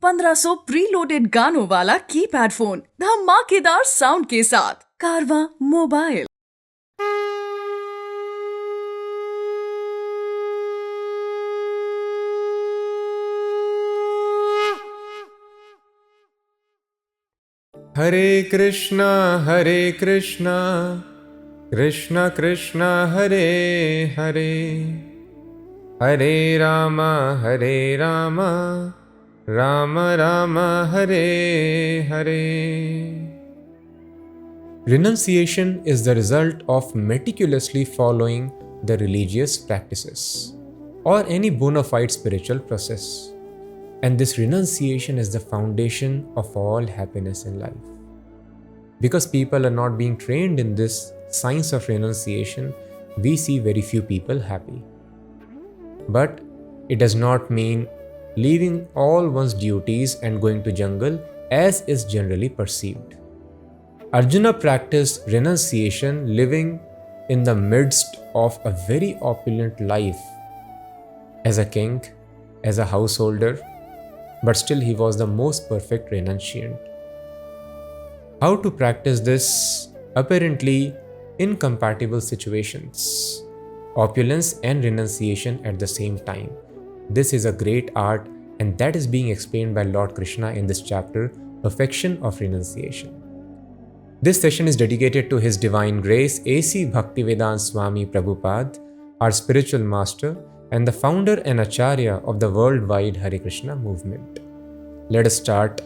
1500 preloaded गानों वाला keypad phone धमाकेदार साउंड के साथ कारवा mobile. Hare Krishna Krishna Krishna Hare Hare, Hare Ram Ram Ram Hare Hare. Renunciation is the result of meticulously following the religious practices or any bona fide spiritual process. And this renunciation is the foundation of all happiness in life. Because people are not being trained in this science of renunciation, we see very few people happy. But it does not mean leaving all one's duties and going to jungle as is generally perceived. Arjuna practiced renunciation living in the midst of a very opulent life as a king, as a householder, but still he was the most perfect renunciant. How to practice this apparently incompatible situations, opulence and renunciation at the same time. This is a great art, and that is being explained by Lord Krishna in this chapter, Perfection of Renunciation. This session is dedicated to His Divine Grace A.C. Bhaktivedanta Swami Prabhupada, our spiritual master and the founder and acharya of the worldwide Hare Krishna movement. Let us start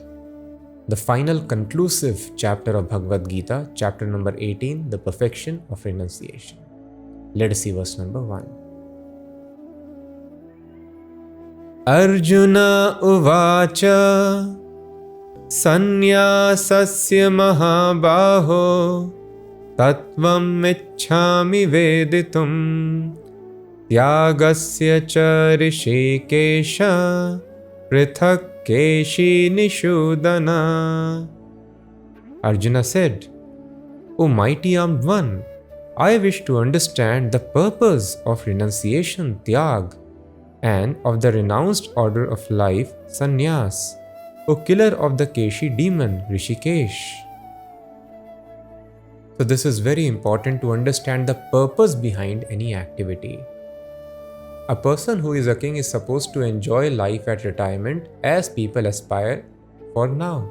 the final conclusive chapter of Bhagavad Gita, chapter number 18, the perfection of renunciation. Let us see verse number 1. Arjuna uvacha sannyasasya mahabaho tattvam ichchami veditum Tyagasya cha rishikesha prithak keshi nishudana. Arjuna said, O mighty armed one, I wish to understand the purpose of renunciation, tyag, and of the renounced order of life, sannyas, O killer of the Keshi demon, Rishikesh. So this is very important to understand the purpose behind any activity. A person who is a king is supposed to enjoy life at retirement as people aspire for now.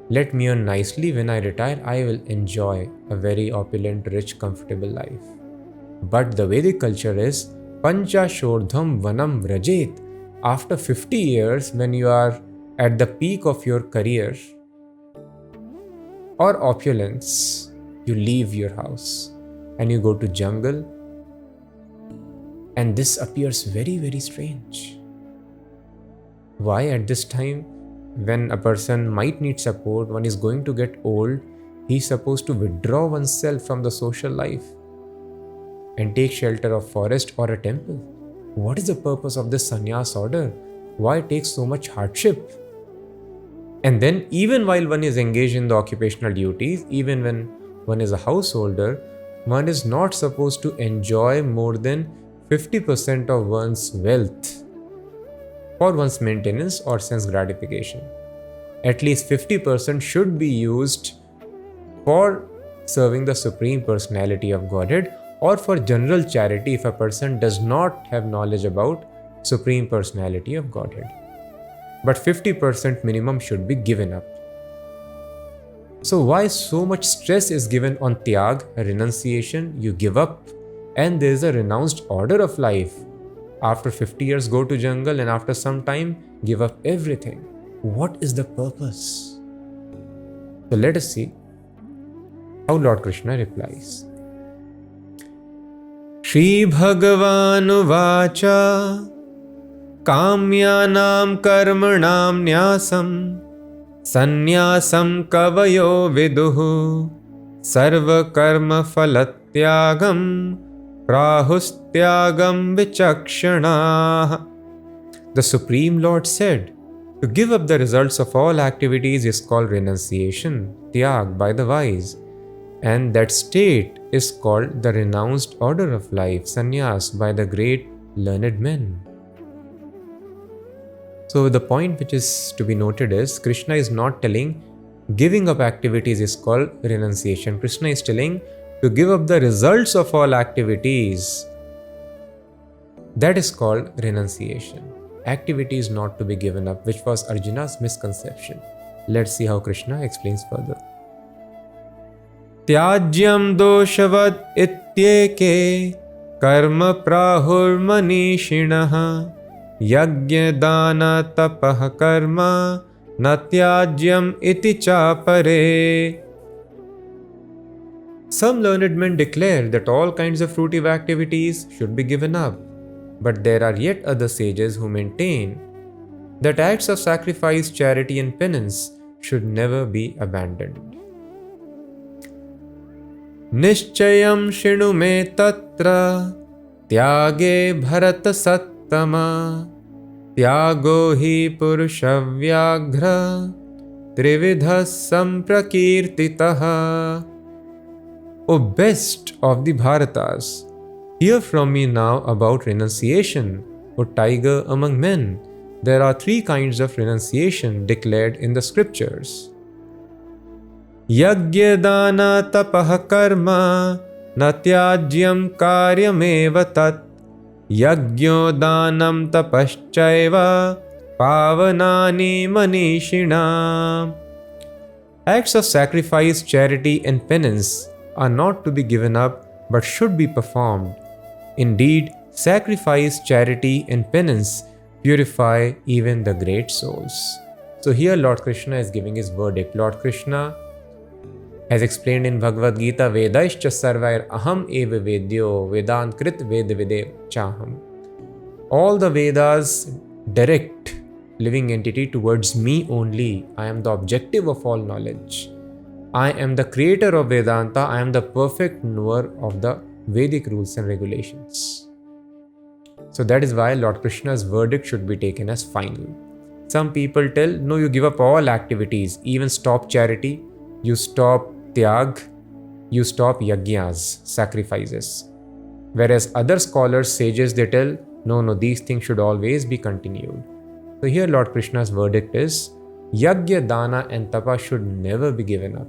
Let me earn nicely when I retire, I will enjoy a very opulent, rich, comfortable life. But the Vedic culture is Pancha Shodham Vanam Vrajet. After 50 years, when you are at the peak of your career or opulence, you leave your house and you go to jungle. And this appears very, very strange. Why at this time, when a person might need support, one is going to get old, he is supposed to withdraw oneself from the social life and take shelter of forest or a temple? What is the purpose of this sannyas order? Why take so much hardship? And then even while one is engaged in the occupational duties, even when one is a householder, one is not supposed to enjoy more than 50% of one's wealth for one's maintenance or sense gratification. At least 50% should be used for serving the Supreme Personality of Godhead or for general charity if a person does not have knowledge about Supreme Personality of Godhead. But 50% minimum should be given up. So why so much stress is given on tyag, a renunciation? You give up, and there is a renounced order of life. After 50 years, go to jungle, and after some time, give up everything. What is the purpose? So let us see how Lord Krishna replies. Shri Bhagavanu Vacha Kamyanam Karmanam Nyasam Sannyasam Kavayo Viduhu Sarva Karma Phalatyagam Prahustyagam Vichakshana. The Supreme Lord said, to give up the results of all activities is called renunciation, tyag, by the wise, and that state is called the renounced order of life, sannyas, by the great learned men. So the point which is to be noted is Krishna is not telling giving up activities is called renunciation. Krishna is telling to give up the results of all activities. That is called renunciation. Activity is not to be given up, which was Arjuna's misconception. Let's see how Krishna explains further. Tyajyam doshavad ityeke karma prahur manishinaha yagya dana tapah karma natyajyam iti chapare. Some learned men declare that all kinds of fruitive activities should be given up, but there are yet other sages who maintain that acts of sacrifice, charity and penance should never be abandoned. Nishchayam shinu me tatra tyage bharat sattama tyago hi purushavyaghra trividha samprakirtitaha. O best of the Bharatas, hear from me now about renunciation. O tiger among men, there are three kinds of renunciation declared in the scriptures. Yagya dana tapah karma natyajyam karyameva tat yagyo danam tapaschaiva pavanani manishina. Acts of sacrifice, charity and penance are not to be given up but should be performed. Indeed, sacrifice, charity and penance purify even the great souls. So here Lord Krishna is giving his verdict. Lord Krishna has explained in Bhagavad Gita, Vedaischa sarvair aham eva vedyo vedant krit vedavide chaham. All the Vedas direct living entity towards me only. I am the objective of all knowledge. I am the creator of Vedanta. I am the perfect knower of the Vedic rules and regulations. So that is why Lord Krishna's verdict should be taken as final. Some people tell, no, you give up all activities, even stop charity, you stop tyag, you stop yajnas, sacrifices. Whereas other scholars, sages, they tell, no, these things should always be continued. So here Lord Krishna's verdict is, yajna, dana and tapa should never be given up.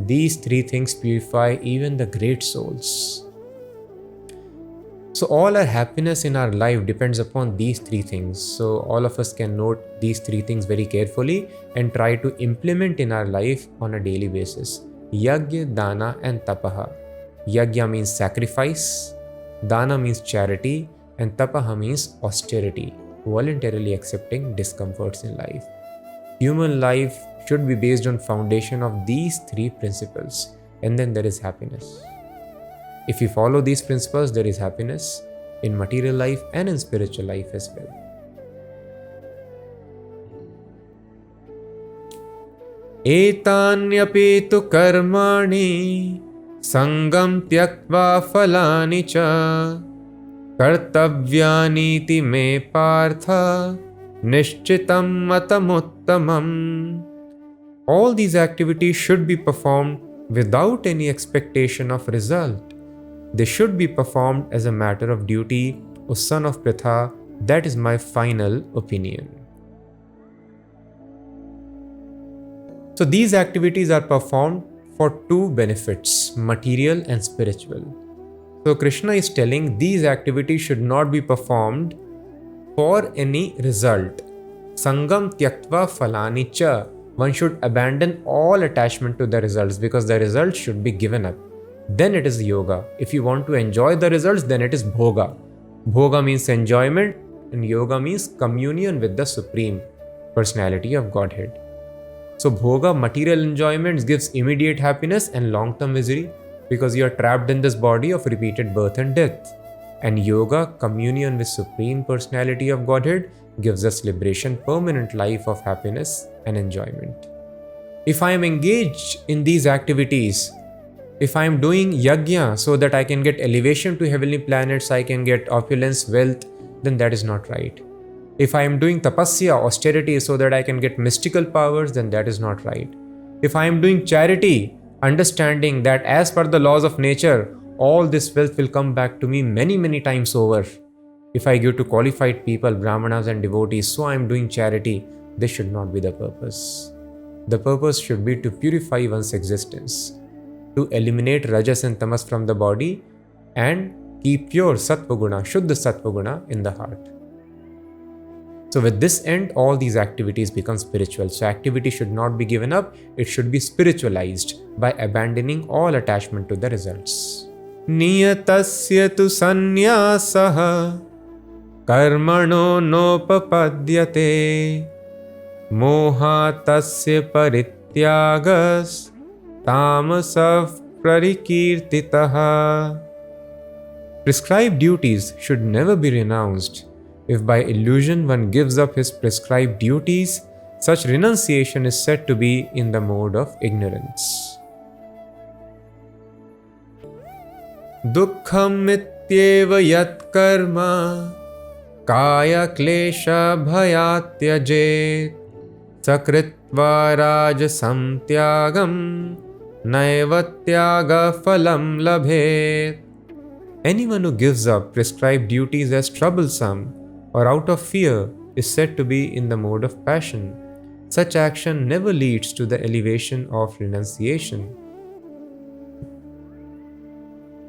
These three things purify even the great souls. So all our happiness in our life depends upon these three things. So all of us can note these three things very carefully and try to implement in our life on a daily basis. Yagya, dana and tapaha. Yagya means sacrifice, dana means charity and tapaha means austerity, voluntarily accepting discomforts in life. Human life should be based on foundation of these three principles, and then there is happiness. If we follow these principles, there is happiness in material life and in spiritual life as well. Etanyapi tu karmani sangam tyaktva falani cha kartavyani me partha nishchitam matamuttamam. All these activities should be performed without any expectation of result. They should be performed as a matter of duty, O son of Pritha. That is my final opinion. So these activities are performed for two benefits, material and spiritual. So Krishna is telling these activities should not be performed for any result. Sangam tyaktva falani cha. One should abandon all attachment to the results because the results should be given up. Then it is yoga. If you want to enjoy the results, then it is bhoga. Bhoga means enjoyment and yoga means communion with the Supreme Personality of Godhead. So bhoga, material enjoyments, gives immediate happiness and long-term misery because you are trapped in this body of repeated birth and death. And yoga, communion with Supreme Personality of Godhead, gives us liberation, permanent life of happiness and enjoyment. If I am engaged in these activities, if I am doing yajna so that I can get elevation to heavenly planets, I can get opulence, wealth, then that is not right. If I am doing tapasya, austerity, so that I can get mystical powers, then that is not right. If I am doing charity, understanding that as per the laws of nature, all this wealth will come back to me many times over, If I give to qualified people, brahmanas and devotees, so I am doing charity, this should not be the purpose. The purpose should be to purify one's existence, to eliminate rajas and tamas from the body and keep pure sattva guna, shuddha sattva guna in the heart. So with this end, all these activities become spiritual. So activity should not be given up, it should be spiritualized by abandoning all attachment to the results. Niyatasya tu sannyasah karmano nopapadyate mohatasya parityagas tamasav prarikirtitaha. Prescribed duties should never be renounced. If by illusion one gives up his prescribed duties, such renunciation is said to be in the mode of ignorance. Dukkham ityeva yat karma kaya klesha bhayatyajet sakritva rajasam tyagam naivatyaga phalam labhet. Anyone who gives up prescribed duties as troublesome or out of fear is said to be in the mode of passion. Such action never leads to the elevation of renunciation.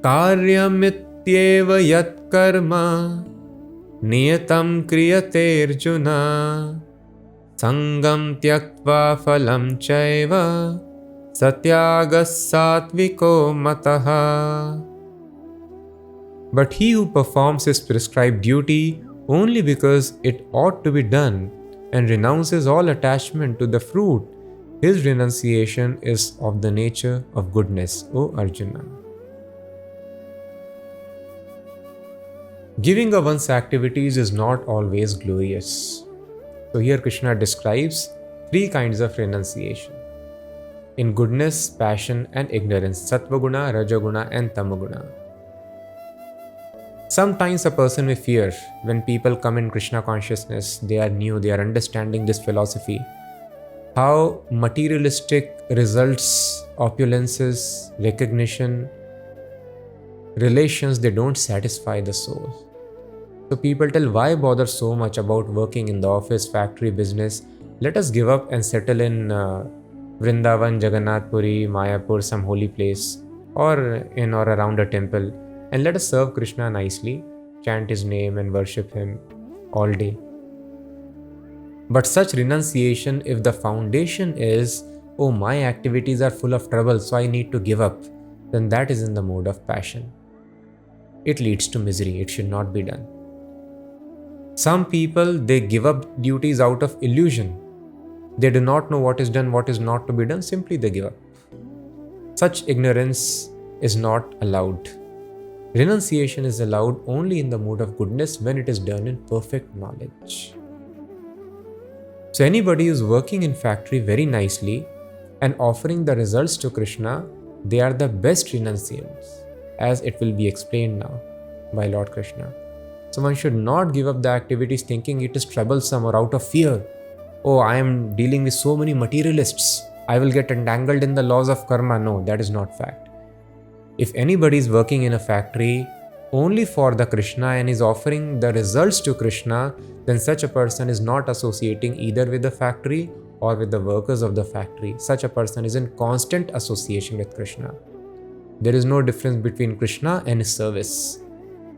Karyamityeva yat karma niyatam kriyate arjuna sangam tyaktva phalam chaiva satyagas satviko mataha. But he who performs his prescribed duty only because it ought to be done and renounces all attachment to the fruit, his renunciation is of the nature of goodness, O Arjuna. Giving of one's activities is not always glorious. So here Krishna describes three kinds of renunciation. In goodness, passion and ignorance, Sattvaguna, Rajaguna and Tamaguna. Sometimes a person may fear when people come in Krishna consciousness, they are new, they are understanding this philosophy, how materialistic results, opulences, recognition, relations, they don't satisfy the soul. So people tell, why bother so much about working in the office, factory, business? Let us give up and settle in Vrindavan, Jagannath Puri, Mayapur, some holy place, or in or around a temple. And let us serve Krishna nicely, chant his name and worship him all day. But such renunciation, if the foundation is, oh, my activities are full of trouble, so I need to give up, then that is in the mode of passion. It leads to misery. It should not be done. Some people, they give up duties out of illusion. They do not know what is done, what is not to be done, simply they give up. Such ignorance is not allowed. Renunciation is allowed only in the mode of goodness when it is done in perfect knowledge. So anybody who is working in factory very nicely and offering the results to Krishna, they are the best renunciants, as it will be explained now by Lord Krishna. So one should not give up the activities thinking it is troublesome or out of fear. Oh, I am dealing with so many materialists, I will get entangled in the laws of karma. No, that is not fact. If anybody is working in a factory only for the Krishna and is offering the results to Krishna, then such a person is not associating either with the factory or with the workers of the factory. Such a person is in constant association with Krishna. There is no difference between Krishna and his service.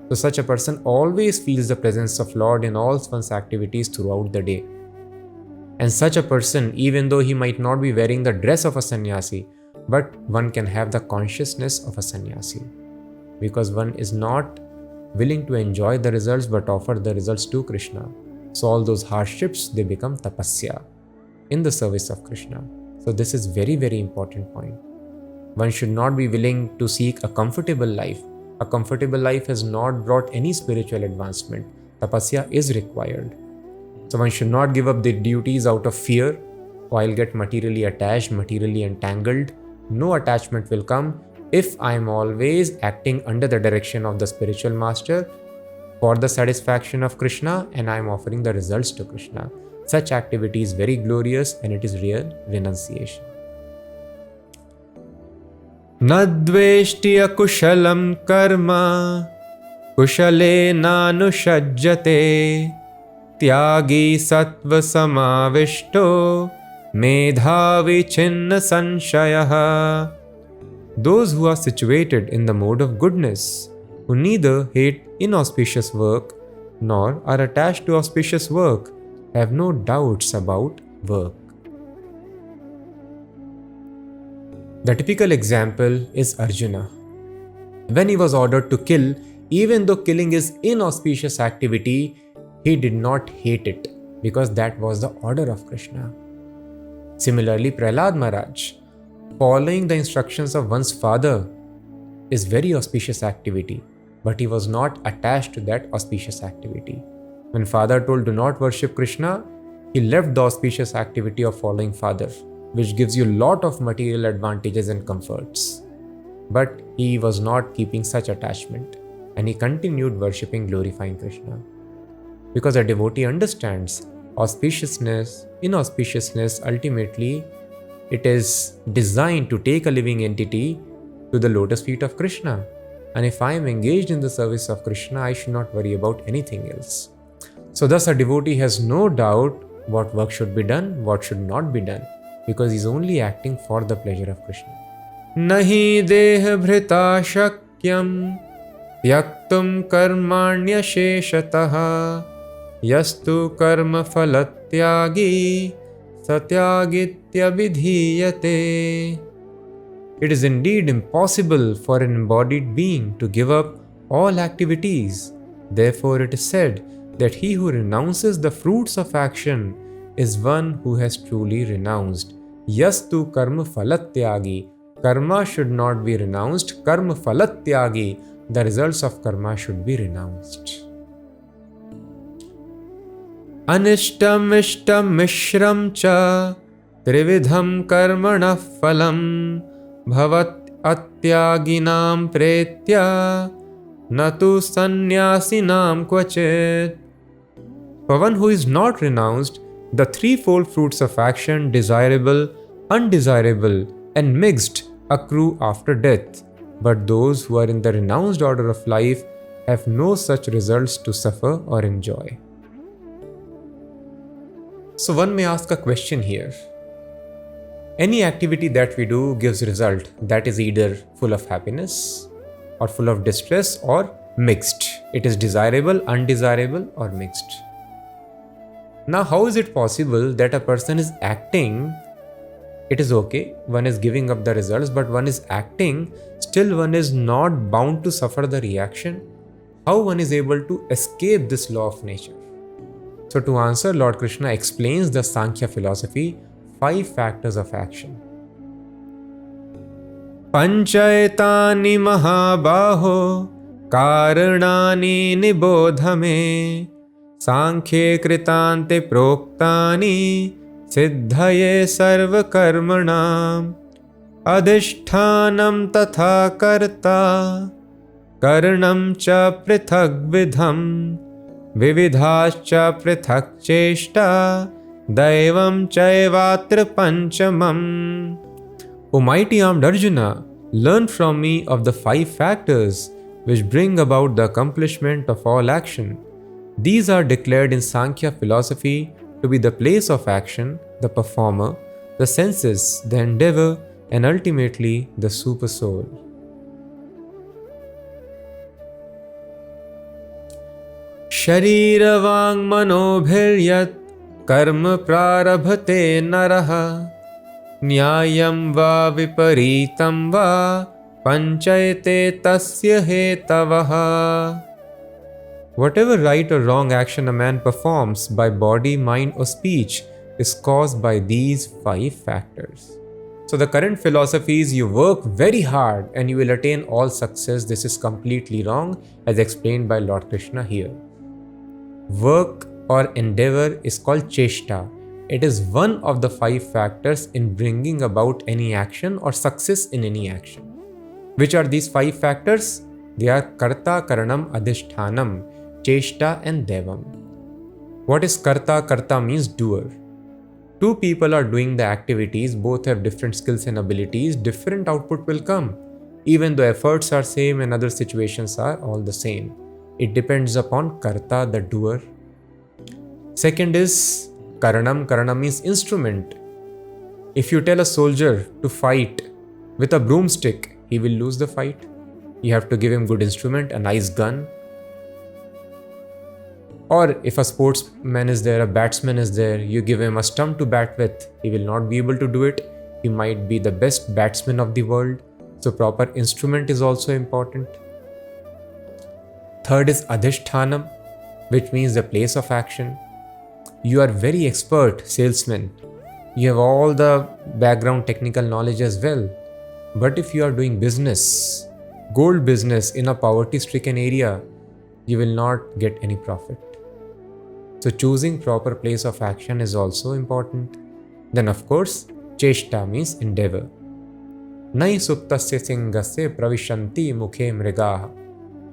So such a person always feels the presence of Lord in all one's activities throughout the day. And such a person, even though he might not be wearing the dress of a sannyasi, but one can have the consciousness of a sannyasi, because one is not willing to enjoy the results but offer the results to Krishna. So all those hardships, they become tapasya in the service of Krishna. So this is very, very important point. One should not be willing to seek a comfortable life. A comfortable life has not brought any spiritual advancement. Tapasya is required. So one should not give up the duties out of fear, or I'll get materially attached, materially entangled. No attachment will come if I am always acting under the direction of the spiritual master for the satisfaction of Krishna and I am offering the results to Krishna. Such activity is very glorious and it is real renunciation. Nadveshti akushalam karma kushale nanushajjate tyagi sattva samavishto medhavi chinna sanshayah. Those who are situated in the mode of goodness, who neither hate inauspicious work nor are attached to auspicious work, have no doubts about work. The typical example is Arjuna. When he was ordered to kill, even though killing is inauspicious activity, he did not hate it because that was the order of Krishna. Similarly, Prahlad Maharaj, following the instructions of one's father is very auspicious activity, but he was not attached to that auspicious activity. When father told do not worship Krishna, he left the auspicious activity of following father, which gives you a lot of material advantages and comforts. But he was not keeping such attachment, and he continued worshipping, glorifying Krishna. Because a devotee understands auspiciousness, inauspiciousness, ultimately it is designed to take a living entity to the lotus feet of Krishna. And if I am engaged in the service of Krishna, I should not worry about anything else. So thus a devotee has no doubt what work should be done, what should not be done, because he is only acting for the pleasure of Krishna. Nahi deha bhrita shakyam yaktum karmanya sheshataha yastu karma phalatyagi satyagitya vidhiyate. It is indeed impossible for an embodied being to give up all activities. Therefore, it is said that he who renounces the fruits of action is one who has truly renounced. Yastu karma phalatyagi. Karma should not be renounced. Karma phalatyagi. The results of karma should be renounced. Anishtam ishtam mishram cha trividham karmana phalam bhavat atyaginam pretya natu sannyasinam kvachit. For one who is not renounced, the threefold fruits of action, desirable, undesirable, and mixed, accrue after death. But those who are in the renounced order of life have no such results to suffer or enjoy. So one may ask a question here. Any activity that we do gives result that is either full of happiness or full of distress or mixed. It is desirable, undesirable, or mixed. Now, how is it possible that a person is acting? It is okay, one is giving up the results, but one is acting, still one is not bound to suffer the reaction. How one is able to escape this law of nature? So to answer, Lord Krishna explains the Sankhya philosophy, 5 factors of action. Panchayatani mahabaho karanani nibodhame Sankhye kritante proktani siddhaye sarva karmanam adhishthanam tatha karta karanam cha prithak vidham vividhascha prithak cheshta daivam chaivatra panchamam. O mighty armed Arjuna, learn from me of the 5 factors which bring about the accomplishment of all action. These are declared in Sankhya philosophy to be the place of action, the performer, the senses, the endeavor, and ultimately the super soul. Sharirvang manobhiryat karma prarabhate naraha nyayam va viparitam va panchayate tasya hetavaha. Whatever right or wrong action a man performs by body, mind, or speech is caused by these 5 factors. So the current philosophy is you work very hard and you will attain all success. This is completely wrong, as explained by Lord Krishna here. Work or endeavor is called cheshta. It is one of the 5 factors in bringing about any action or success in any action. Which are these 5 factors? They are karta, karanam, adhishthanam, cheshta, and devam. What is karta? Karta means doer. 2 people are doing the activities, both have different skills and abilities, different output will come. Even though efforts are same and other situations are all the same. It depends upon karta, the doer. Second is karanam. Karanam means instrument. If you tell a soldier to fight with a broomstick, he will lose the fight. You have to give him good instrument, a nice gun. Or if a sportsman is there, a batsman is there, you give him a stump to bat with, he will not be able to do it. He might be the best batsman of the world. So proper instrument is also important. Third is adhishthanam, which means the place of action. You are very expert salesman. You have all the background technical knowledge as well. But if you are doing business, gold business in a poverty-stricken area, you will not get any profit. So choosing proper place of action is also important. Then of course, cheshta means endeavor. Nai suptasya singasya pravishanti mukhe mrigaha.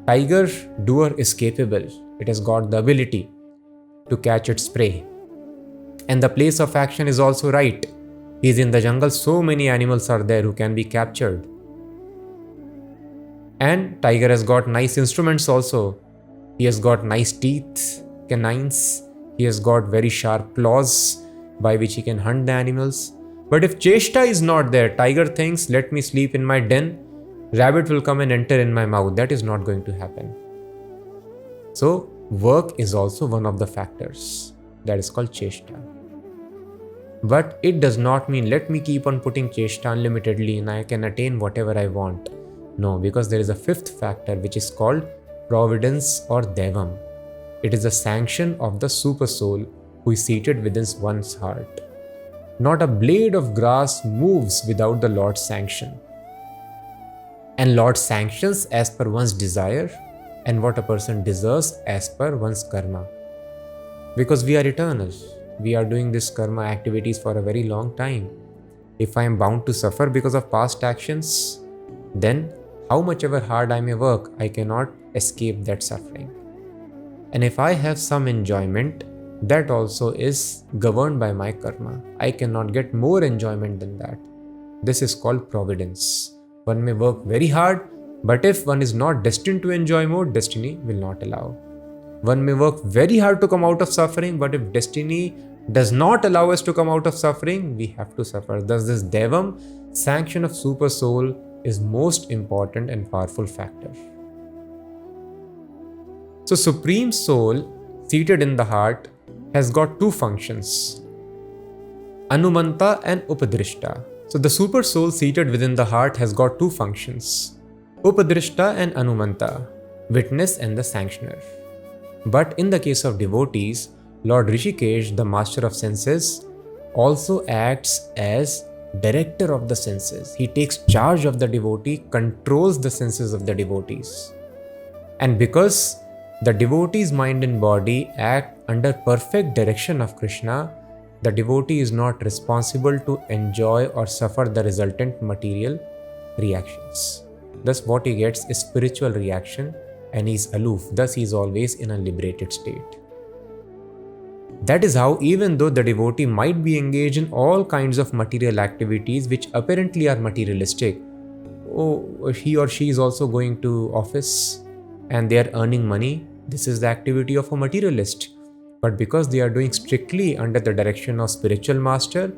Tiger doer is capable. It has got the ability to catch its prey. And the place of action is also right. He is in the jungle, so many animals are there who can be captured. And tiger has got nice instruments also. He has got nice teeth, canines. He has got very sharp claws by which he can hunt the animals. But if cheshta is not there, tiger thinks, let me sleep in my den, rabbit will come and enter in my mouth. That is not going to happen. So work is also one of the factors. That is called cheshta. But it does not mean let me keep on putting cheshta unlimitedly and I can attain whatever I want. No, because there is a fifth factor which is called providence or devam. It is a sanction of the super soul who is seated within one's heart. Not a blade of grass moves without the Lord's sanction. And Lord sanctions as per one's desire and what a person deserves as per one's karma. Because we are eternal. We are doing this karma activities for a very long time. If I am bound to suffer because of past actions, then how much ever hard I may work, I cannot escape that suffering. And if I have some enjoyment, that also is governed by my karma. I cannot get more enjoyment than that. This is called providence. One may work very hard, but if one is not destined to enjoy more, destiny will not allow. One may work very hard to come out of suffering, but if destiny does not allow us to come out of suffering, we have to suffer. Thus this devam, sanction of super soul, is most important and powerful factor. So Supreme Soul, seated in the heart, has got two functions, Anumanta and Upadrishta. So the Super Soul seated within the heart has got two functions, Upadrishta and Anumanta, witness and the sanctioner. But in the case of devotees, Lord Rishikesh, the master of senses, also acts as director of the senses. He takes charge of the devotee, controls the senses of the devotees. And because the devotee's mind and body act under perfect direction of Krishna, the devotee is not responsible to enjoy or suffer the resultant material reactions. Thus what he gets is spiritual reaction and he is aloof. Thus he is always in a liberated state. That is how, even though the devotee might be engaged in all kinds of material activities which apparently are materialistic, he or she is also going to office and they are earning money, this is the activity of a materialist. But because they are doing strictly under the direction of spiritual master,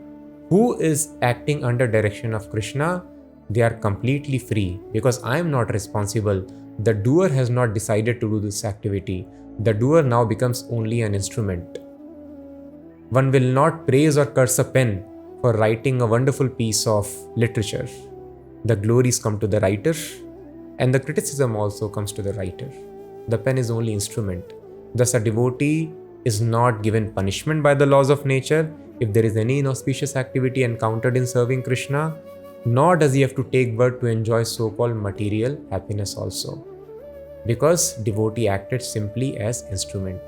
who is acting under direction of Krishna, they are completely free, because I am not responsible. The doer has not decided to do this activity. The doer now becomes only an instrument. One will not praise or curse a pen for writing a wonderful piece of literature. The glories come to the writer and the criticism also comes to the writer. The pen is only instrument. Thus a devotee is not given punishment by the laws of nature if there is any inauspicious activity encountered in serving Krishna, nor does he have to take birth to enjoy so-called material happiness also, because devotee acted simply as instrument.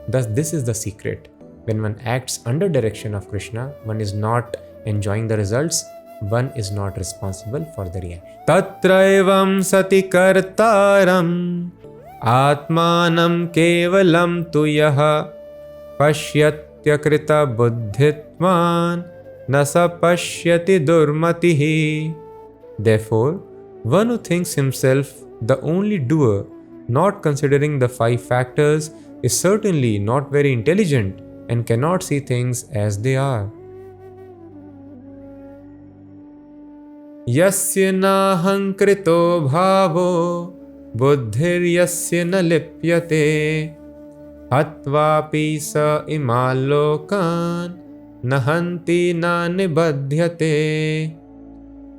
Thus this is the secret. When one acts under direction of Krishna, one is not enjoying the results, one is not responsible for the reaction. Tatraivam sati kartaram atmanam kevalam tu yaha pashyatya krita buddhitman nasa pashyati durmatihi. Therefore, one who thinks himself the only doer not considering the 5 factors, is certainly not very intelligent and cannot see things as they are. Yasya nahankrito bhavo buddhiryasya na lipyate hatvapi sa imalokan nahanti na nibadhyate.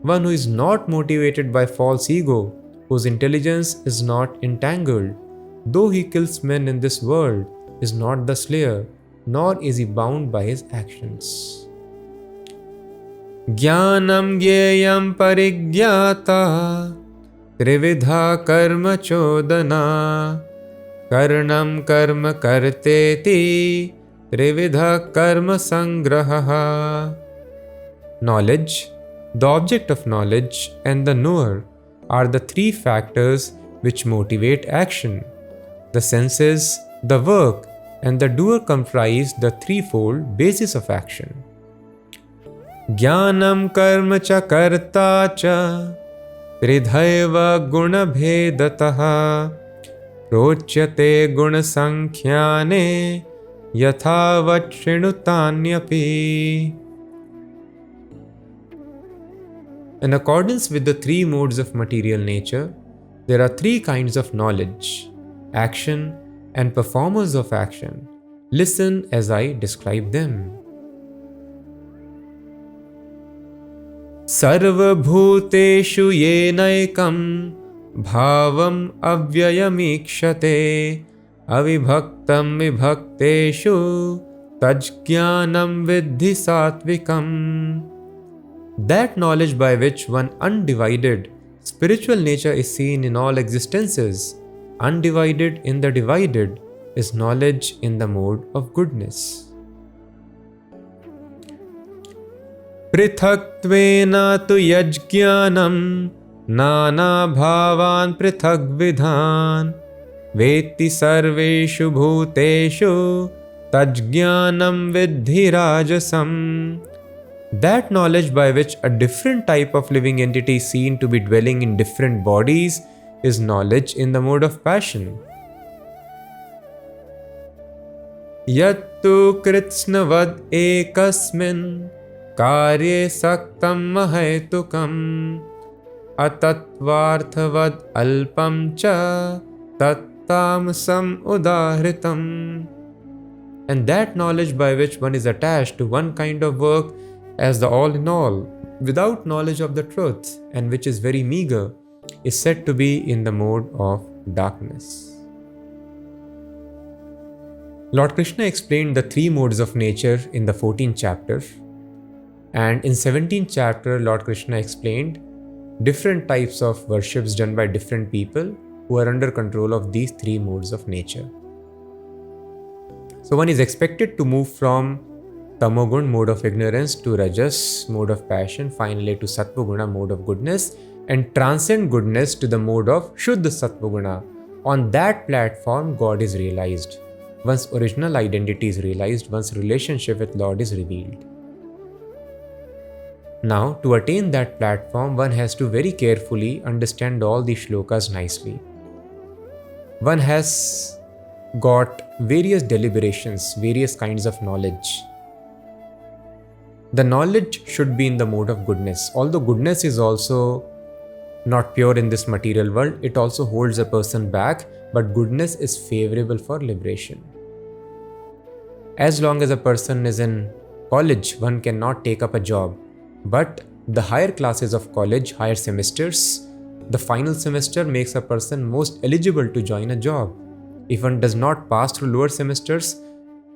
One who is not motivated by false ego, whose intelligence is not entangled, though he kills men in this world, is not the slayer, nor is he bound by his actions. Jnanam gyeyam parigyata trividha karma chodana karnam karma karteti trividha karma sangraha. Knowledge, the object of knowledge, and the knower are the 3 factors which motivate action. The senses, the work, and the doer comprise the threefold basis of action. Jnanam karma cha karta cha tridhaiva guna bhedataha prochyate guna sankhyane yathavat shrinutanyapi. In accordance with the 3 modes of material nature, there are 3 kinds of knowledge, action, and performers of action. Listen as I describe them. Sarva bhuteshu yenaikam bhavam avyayamikshate avibhaktam vibhakteshu tajjnanam viddhi satvikam. That knowledge by which one undivided spiritual nature is seen in all existences, undivided in the divided, is knowledge in the mode of goodness. Prithakttvena tu yajjnanam nana bhavan prithak vidhan veti sarveshu bhuteshu tajjnanam viddhi rajasam. That knowledge by which a different type of living entity is seen to be dwelling in different bodies is knowledge in the mode of passion. Yattu kritsnavad ekasmin karye saktam mahaitukam atatvarthavad alpam cha tattamsam udahritam. And that knowledge by which one is attached to one kind of work as the all in all, without knowledge of the truth, and which is very meager, is said to be in the mode of darkness. Lord Krishna explained the 3 modes of nature in the 14th chapter, and in 17th chapter Lord Krishna explained different types of worships done by different people who are under control of these 3 modes of nature. So one is expected to move from Tamogun, mode of ignorance, to Rajas, mode of passion, finally to Sattvaguna, mode of goodness, and transcend goodness to the mode of Shuddha Sattvaguna. On that platform, God is realized. One's original identity is realized, one's relationship with Lord is revealed. Now, to attain that platform, one has to very carefully understand all the shlokas nicely. One has got various deliberations, various kinds of knowledge. The knowledge should be in the mode of goodness. Although goodness is also not pure in this material world, it also holds a person back, but goodness is favorable for liberation. As long as a person is in college, one cannot take up a job. But the higher classes of college, higher semesters, the final semester makes a person most eligible to join a job. If one does not pass through lower semesters,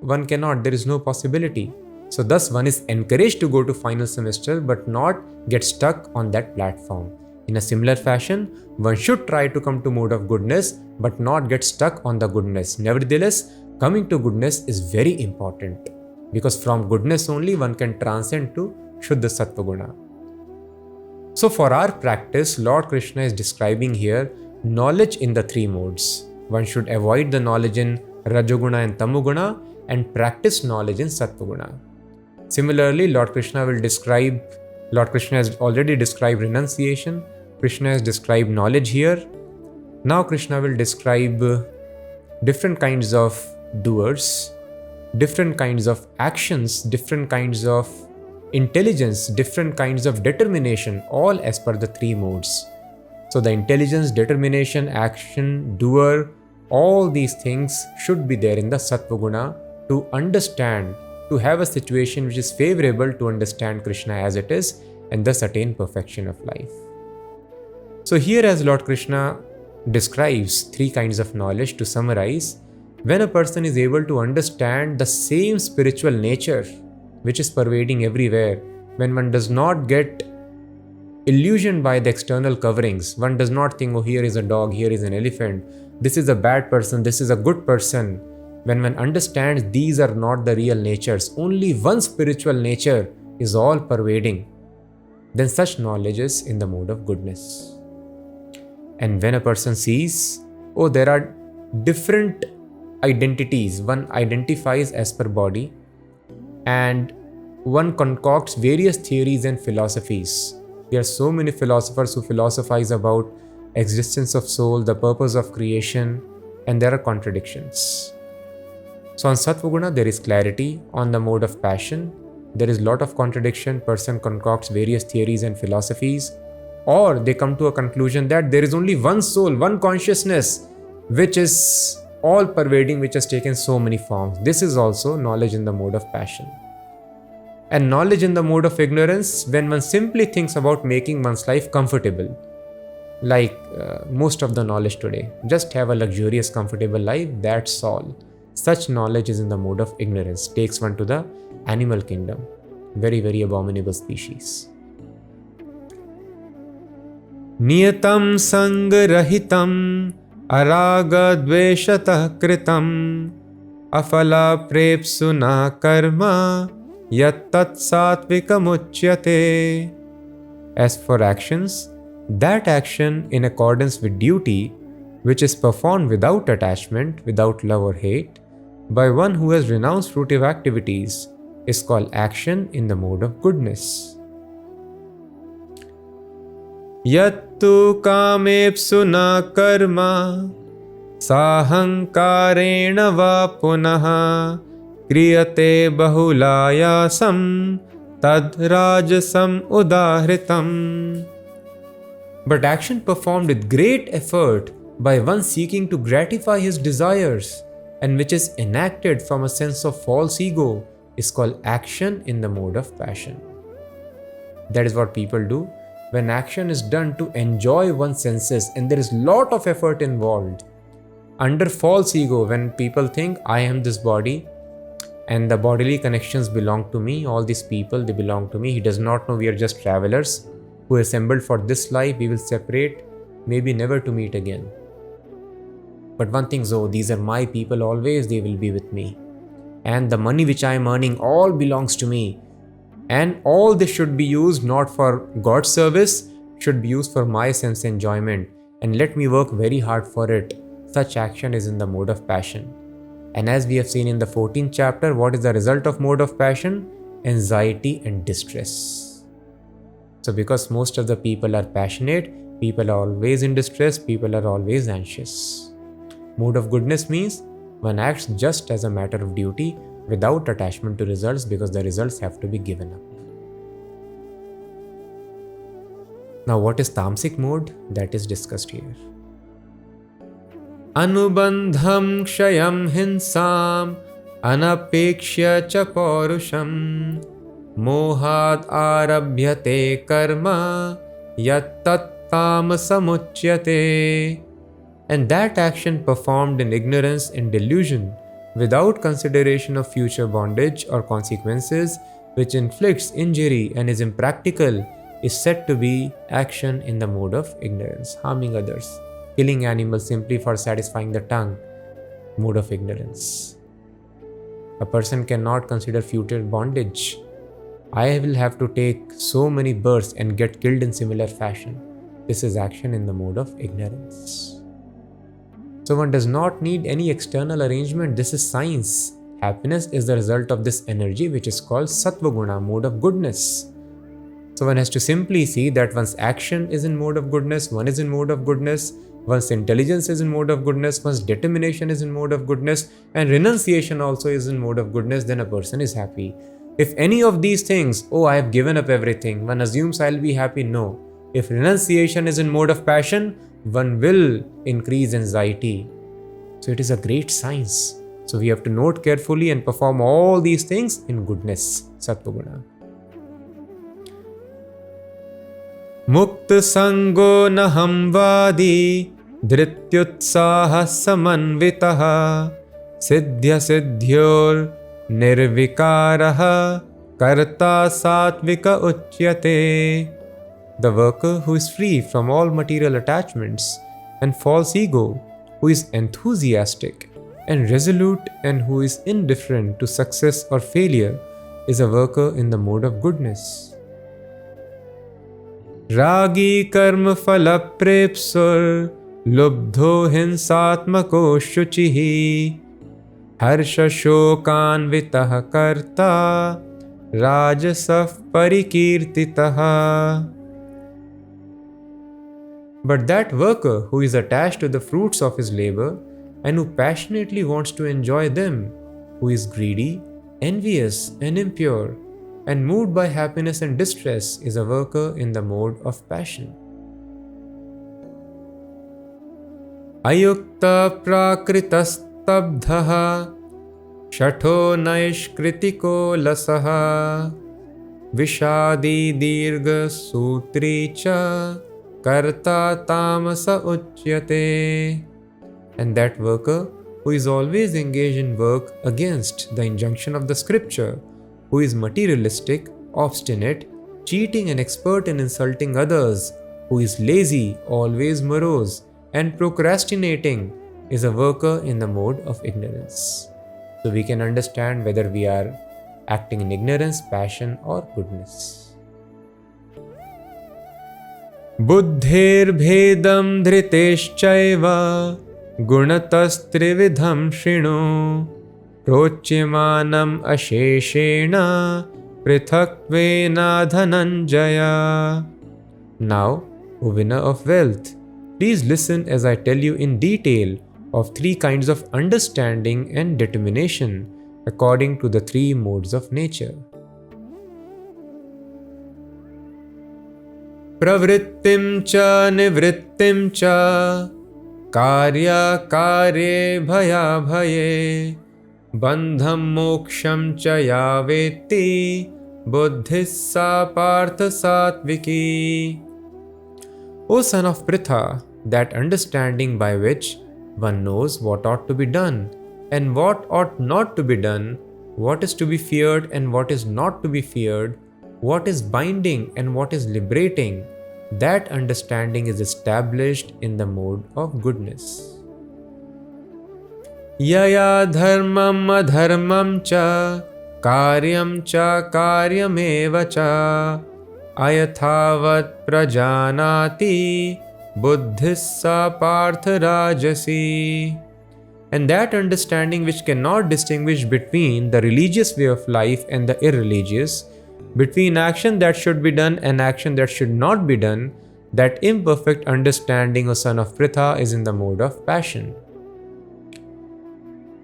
one cannot, there is no possibility. So thus one is encouraged to go to final semester but not get stuck on that platform. In a similar fashion, one should try to come to mode of goodness but not get stuck on the goodness. Nevertheless, coming to goodness is very important because from goodness only one can transcend to Shuddha Sattvaguna. So for our practice, Lord Krishna is describing here knowledge in the 3 modes. One should avoid the knowledge in Rajoguna and Tamoguna and practice knowledge in Sattvaguna. Similarly, Lord Krishna has already described renunciation. Krishna has described knowledge here. Now Krishna will describe different kinds of doers, different kinds of actions, different kinds of intelligence, different kinds of determination, all as per the three modes. So the intelligence, determination, action, doer, all these things should be there in the Sattva Guna to understand, to have a situation which is favorable to understand Krishna as it is and thus attain perfection of life. So here, as Lord Krishna describes three kinds of knowledge, to summarize, when a person is able to understand the same spiritual nature which is pervading everywhere, when one does not get illusioned by the external coverings, one does not think, oh, here is a dog, here is an elephant, this is a bad person, this is a good person. When one understands these are not the real natures, only one spiritual nature is all pervading, then such knowledge is in the mode of goodness. And when a person sees, oh, there are different identities, one identifies as per body, and one concocts various theories and philosophies. There are so many philosophers who philosophize about existence of soul, the purpose of creation, and there are contradictions. So on Sattva Guna, there is clarity. On the mode of passion, there is lot of contradiction. Person concocts various theories and philosophies, or they come to a conclusion that there is only one soul, one consciousness, which is all pervading, which has taken so many forms. This is also knowledge in the mode of passion. And knowledge in the mode of ignorance, when one simply thinks about making one's life comfortable, like most of the knowledge today, just have a luxurious, comfortable life, that's all. Such knowledge is in the mode of ignorance, takes one to the animal kingdom, very, very abominable species. Niyatam sangrahitam araga dveshatah kritam afala prepsuna karma yat tat satvikam uchyate. As for actions, that action in accordance with duty, which is performed without attachment, without love or hate, by one who has renounced fruitive activities, is called action in the mode of goodness. Yattu kamepsuna karma sahankarena va punaha kriyate bahulayasam tad rajasam udahritam. But action performed with great effort by one seeking to gratify his desires and which is enacted from a sense of false ego is called action in the mode of passion. That is what people do. When action is done to enjoy one's senses and there is lot of effort involved, under false ego, when people think I am this body and the bodily connections belong to me, all these people, they belong to me, he does not know we are just travelers who assembled for this life, we will separate, maybe never to meet again. But one thinks, oh, these are my people always, they will be with me. And the money which I am earning all belongs to me. And all this should be used not for God's service, should be used for my sense enjoyment. And let me work very hard for it. Such action is in the mode of passion. And as we have seen in the 14th chapter, what is the result of mode of passion? Anxiety and distress. So because most of the people are passionate, people are always in distress, people are always anxious. Mode of goodness means one acts just as a matter of duty without attachment to results because the results have to be given up. Now what is tamasic mode? That is discussed here. Anubandham kshayam hinsam anapekshya cha paurusham mohad arabhyate karma yat tat tamasamuchyate. And that action performed in ignorance and delusion, without consideration of future bondage or consequences, which inflicts injury and is impractical, is said to be action in the mode of ignorance, harming others, killing animals simply for satisfying the tongue, mode of ignorance. A person cannot consider future bondage. I will have to take so many births and get killed in similar fashion. This is action in the mode of ignorance. So one does not need any external arrangement. This is science. Happiness is the result of this energy which is called Sattva Guna, mode of goodness. So one has to simply see that one's action is in mode of goodness, one is in mode of goodness, Once intelligence is in mode of goodness, once determination is in mode of goodness, and renunciation also is in mode of goodness, then a person is happy. If any of these things, oh, I have given up everything, one assumes I'll be happy. No. If renunciation is in mode of passion, one will increase anxiety. So it is a great science. So we have to note carefully and perform all these things in goodness, Sattva-guna. Mukta sango naham vadi dhrityutsaha samanvitaha siddhya siddhyor nirvikaraha karta satvika uchyate. The worker who is free from all material attachments and false ego, who is enthusiastic and resolute and who is indifferent to success or failure, is a worker in the mode of goodness. Ragi karma phala prepsur lubdho hinsatmako shuchihi harsha shokanvitah karta rajasaf parikirtitaha. But that worker who is attached to the fruits of his labor and who passionately wants to enjoy them, who is greedy, envious and impure, and moved by happiness and distress, is a worker in the mode of passion. Ayukta prakritastabdhaha shatho naishkritiko lasaha vishadi dirga sutri cha karta tamasa uchyate. And that worker who is always engaged in work against the injunction of the scripture, who is materialistic, obstinate, cheating and expert in insulting others, who is lazy, always morose, and procrastinating, is a worker in the mode of ignorance. So we can understand whether we are acting in ignorance, passion, or goodness. Buddhir bhedam dhriteschaiva gunatastrividham shrinu prochyamanam asheshena prithakvena dhananjaya. Now, O winner of wealth, please listen as I tell you in detail of three kinds of understanding and determination according to the three modes of nature. Pravrittim cha nivrittim cha karya karye bhaya bhaye bandham moksham cha yaveti buddhissa partha satviki. O son of Pritha, that understanding by which one knows what ought to be done and what ought not to be done, what is to be feared and what is not to be feared, what is binding and what is liberating, that understanding is established in the mode of goodness. Yaya dharmam adharmam cha karyameva cha ayathavat prajanati buddhissa partha rajasi. And that understanding which cannot distinguish between the religious way of life and the irreligious, between action that should be done and action that should not be done, that imperfect understanding, O son of Pritha, is in the mode of passion.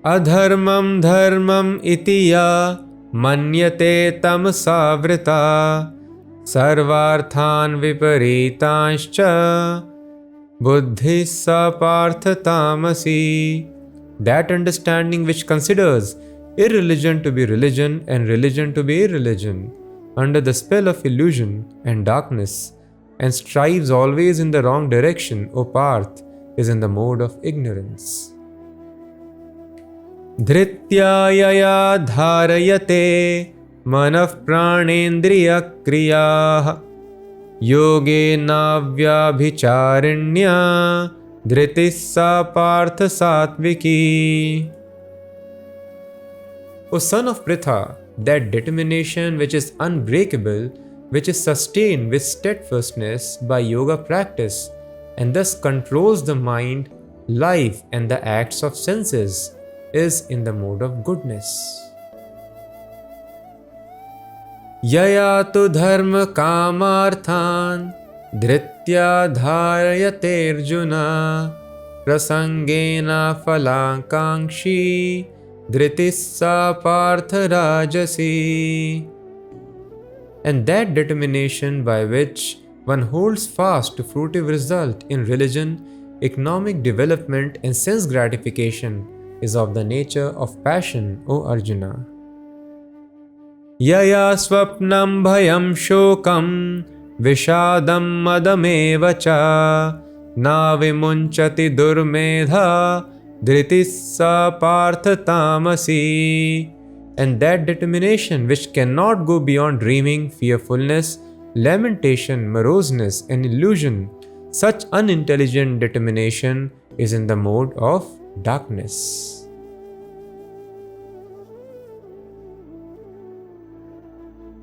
Adharmam dharmam itiya manyate tamsavrita sarvarthan viparitascha buddhissa partha tamasi. That understanding which considers irreligion to be religion and religion to be irreligion under the spell of illusion and darkness, and strives always in the wrong direction, O Parth, is in the mode of ignorance. Dhrityayaya dharayate manav pranendriya kriyah yoge navyabhicharinya dhritissa partha satviki. O son of Pritha, that determination which is unbreakable, which is sustained with steadfastness by yoga practice and thus controls the mind, life and the acts of senses, is in the mode of goodness. Yaya tu dharma kamarthan Dhritya dharayate Arjuna prasangena phalankankshi dhritissa partha rajasi. And that determination by which one holds fast to fruitive result in religion, economic development and sense gratification is of the nature of passion, O Arjuna. Yaya swapnam bhayam shokam vishadam madameva cha na vimunchati durmedha dhritissa partha tamasi. And that determination which cannot go beyond dreaming, fearfulness, lamentation, moroseness, and illusion, such unintelligent determination is in the mode of darkness.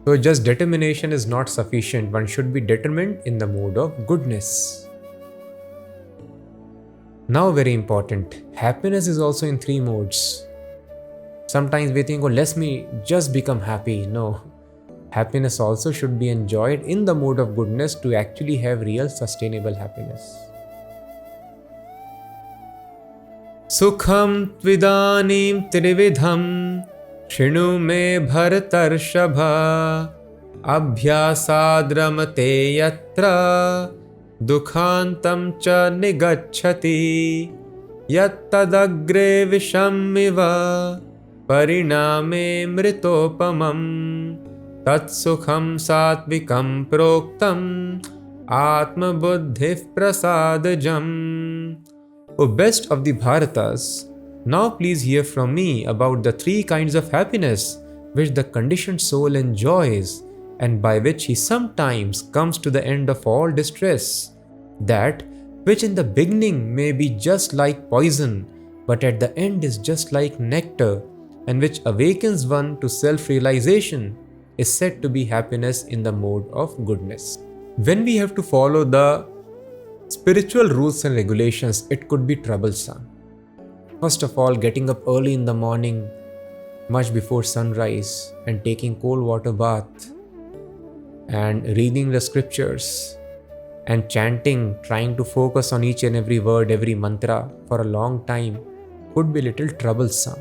So, just determination is not sufficient. One should be determined in the mode of goodness. Now, very important, happiness is also in three modes. Sometimes we think, oh, let me just become happy. No. Happiness also should be enjoyed in the mode of goodness to actually have real sustainable happiness. Sukham tvidanim trividham Shrinu me bharatarshava abhyasadramate yatra dukhantam cha nigacchati yattadagre vishamiva pariname mritopamam tatsukham satvikam proktam atma buddhif prasadajam. O best of the Bharatas, now please hear from me about the three kinds of happiness which the conditioned soul enjoys and by which he sometimes comes to the end of all distress. That which in the beginning may be just like poison, but at the end is just like nectar, and which awakens one to self-realization, is said to be happiness in the mode of goodness. When we have to follow the spiritual rules and regulations, it could be troublesome. First of all, getting up early in the morning, much before sunrise, and taking cold water bath, and reading the scriptures, and chanting, trying to focus on each and every word, every mantra for a long time could be little troublesome.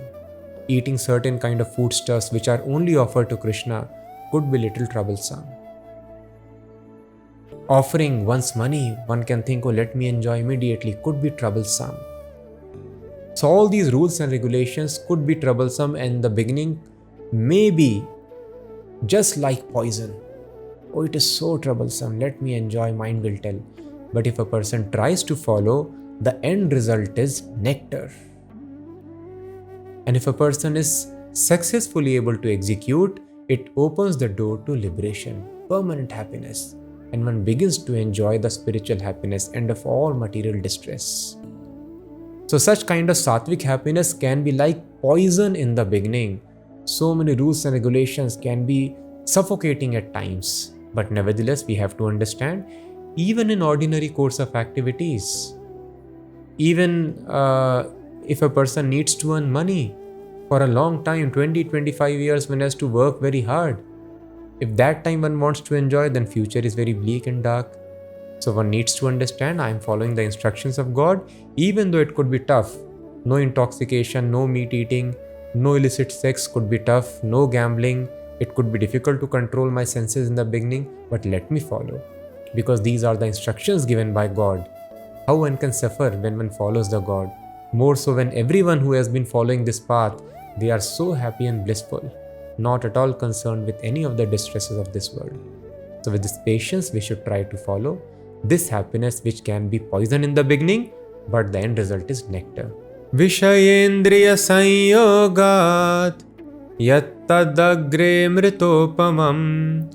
Eating certain kind of foodstuffs which are only offered to Krishna could be little troublesome. Offering one's money, one can think, oh, let me enjoy immediately, could be troublesome. So all these rules and regulations could be troublesome, and in the beginning may be just like poison. Oh, it is so troublesome, let me enjoy, mind will tell. But if a person tries to follow, the end result is nectar. And if a person is successfully able to execute, it opens the door to liberation, permanent happiness, and one begins to enjoy the spiritual happiness and of all material distress. So such kind of sattvic happiness can be like poison in the beginning. So many rules and regulations can be suffocating at times. But nevertheless, we have to understand, even in ordinary course of activities, even if a person needs to earn money for a long time, 20-25 years, one has to work very hard. If that time one wants to enjoy, then future is very bleak and dark. So one needs to understand, I am following the instructions of God, even though it could be tough. No intoxication, no meat eating, no illicit sex could be tough, no gambling. It could be difficult to control my senses in the beginning, but let me follow, because these are the instructions given by God. How one can suffer when one follows the God? More so when everyone who has been following this path, they are so happy and blissful, not at all concerned with any of the distresses of this world. So with this patience, we should try to follow this happiness, which can be poison in the beginning, but the end result is nectar. Vishayendriya sanyogat yattadagre mritopamam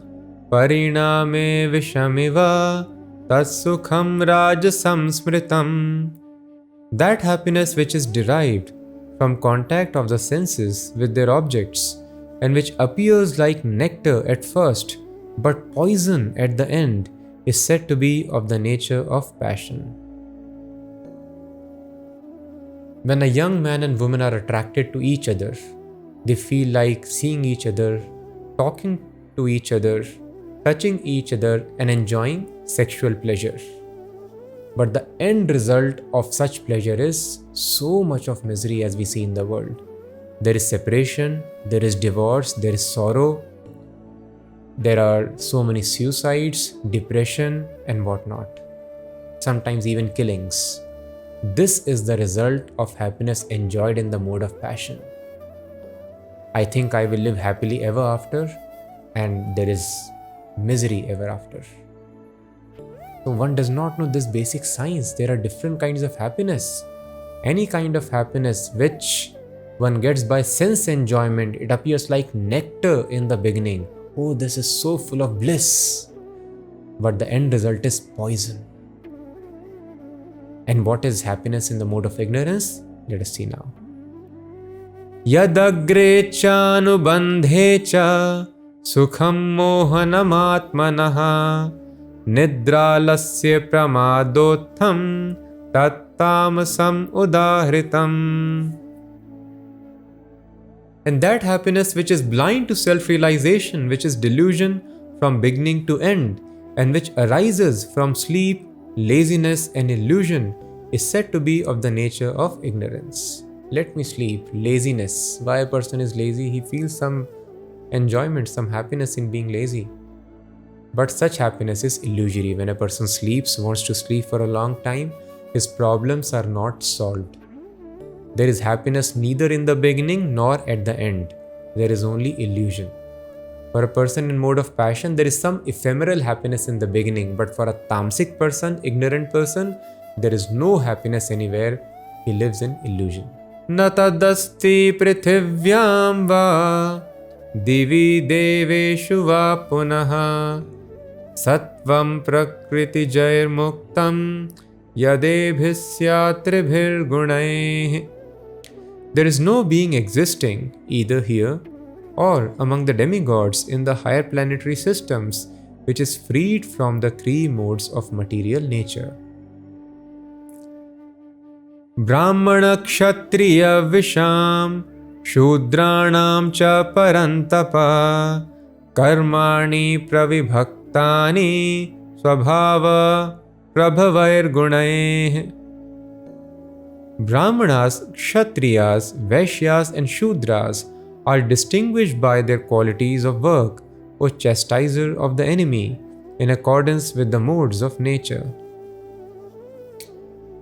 pariname vishamiva tatsukham rajasam smritam. That happiness which is derived from contact of the senses with their objects, and which appears like nectar at first, but poison at the end, is said to be of the nature of passion. When a young man and woman are attracted to each other, they feel like seeing each other, talking to each other, touching each other and enjoying sexual pleasure. But the end result of such pleasure is so much of misery as we see in the world. There is separation, there is divorce, there is sorrow, there are so many suicides, depression, and whatnot. Sometimes even killings. This is the result of happiness enjoyed in the mode of passion. I think I will live happily ever after, and there is misery ever after. So one does not know this basic science. There are different kinds of happiness. Any kind of happiness which one gets by sense enjoyment, it appears like nectar in the beginning. Oh, this is so full of bliss. But the end result is poison. And what is happiness in the mode of ignorance? Let us see now. Yadagre chanubandhe cha sukham mohanamaatmanaha nidralasya pramadotham tattamasam udahritam. And that happiness which is blind to self-realization, which is delusion from beginning to end, and which arises from sleep, laziness and illusion, is said to be of the nature of ignorance. Let me sleep, laziness. Why a person is lazy? He feels some enjoyment, some happiness in being lazy. But such happiness is illusory. When a person sleeps, wants to sleep for a long time, his problems are not solved. There is happiness neither in the beginning nor at the end. There is only illusion. For a person in mode of passion, there is some ephemeral happiness in the beginning, but for a tamasic person, ignorant person, there is no happiness anywhere. He lives in illusion. Natadasti prithivyam va divi deveshu va punaha sattvam prakriti jair muktam yadebhisyatribhir gunai. There is no being existing either here or among the demigods in the higher planetary systems which is freed from the three modes of material nature. Brahmana kshatriya visham shudranam cha parantapa karmani pravibhaktani swabhava prabhavair gunai. Brahmanas, Kshatriyas, Vaishyas and Shudras are distinguished by their qualities of work or chastiser of the enemy in accordance with the modes of nature.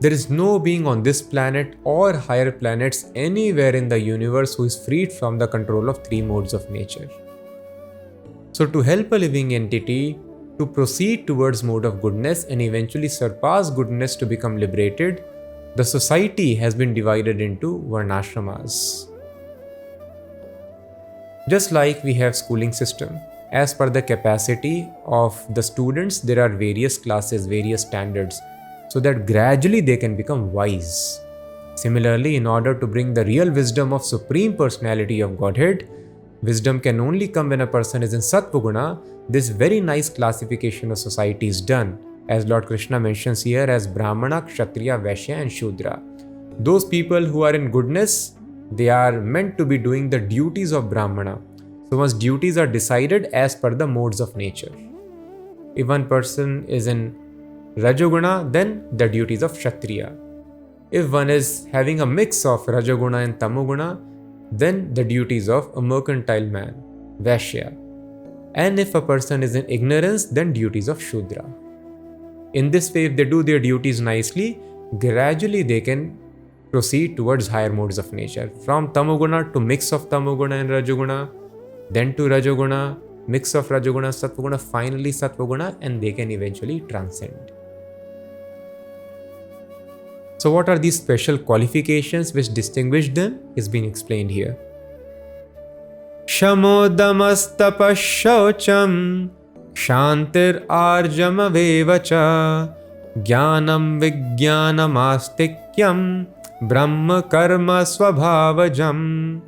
There is no being on this planet or higher planets anywhere in the universe who is freed from the control of three modes of nature. So to help a living entity to proceed towards mode of goodness and eventually surpass goodness to become liberated, the society has been divided into varnashramas. Just like we have schooling system, as per the capacity of the students, there are various classes, various standards, so that gradually they can become wise. Similarly, in order to bring the real wisdom of Supreme Personality of Godhead, wisdom can only come when a person is in Sattva-guna. This very nice classification of society is done, as Lord Krishna mentions here, as Brahmana, Kshatriya, Vaishya and Shudra. Those people who are in goodness, they are meant to be doing the duties of Brahmana. So one's duties are decided as per the modes of nature. If one person is in Rajoguna, then the duties of Kshatriya. If one is having a mix of Rajoguna and Tamoguna, then the duties of a mercantile man, Vaishya. And if a person is in ignorance, then duties of Shudra. In this way, if they do their duties nicely, gradually they can proceed towards higher modes of nature. From Tamoguna to mix of Tamoguna and Rajoguna, then to Rajoguna, mix of Rajoguna, Sattvaguna, finally Sattvaguna, and they can eventually transcend. So what are these special qualifications which distinguish them is being explained here. Shamodamastapashaucham Shantir arjamavevacha Jnanam vijnanamastikyam Brahma karma swabhavajam.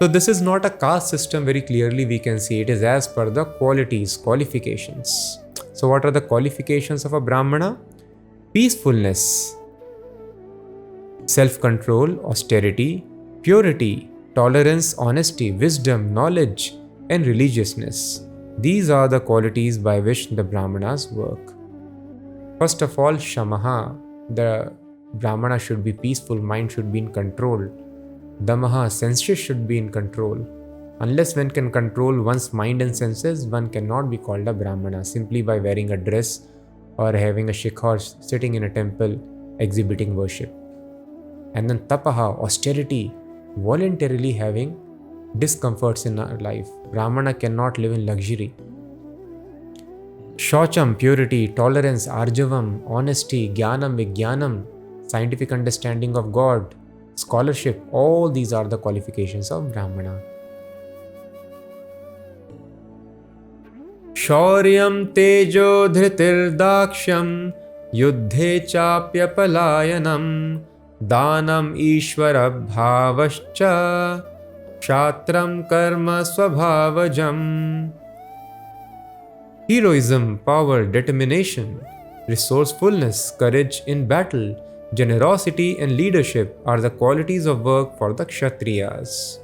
So this is not a caste system, very clearly we can see it is as per the qualifications. So what are the qualifications of a Brahmana? Peacefulness, self-control, austerity, purity, tolerance, honesty, wisdom, knowledge, and religiousness. These are the qualities by which the Brahmanas work. First of all, Shamaha. The Brahmana should be peaceful, mind should be in control. Damaha, senses should be in control. Unless one can control one's mind and senses, one cannot be called a Brahmana simply by wearing a dress or having a shikha or sitting in a temple exhibiting worship. And then Tapaha, austerity, voluntarily having discomforts in our life. Brahmana cannot live in luxury. Shaucham, purity, tolerance, arjavam, honesty, jnanam, vijnanam, scientific understanding of God, scholarship, all these are the qualifications of Brahmana. Shauryam tejo dhritir daksham yuddhe chapyapalayanam danam ishvara bhavascha shatram karma swabhavajam. Heroism, power, determination, resourcefulness, courage in battle, generosity and leadership are the qualities of work for the Kshatriyas.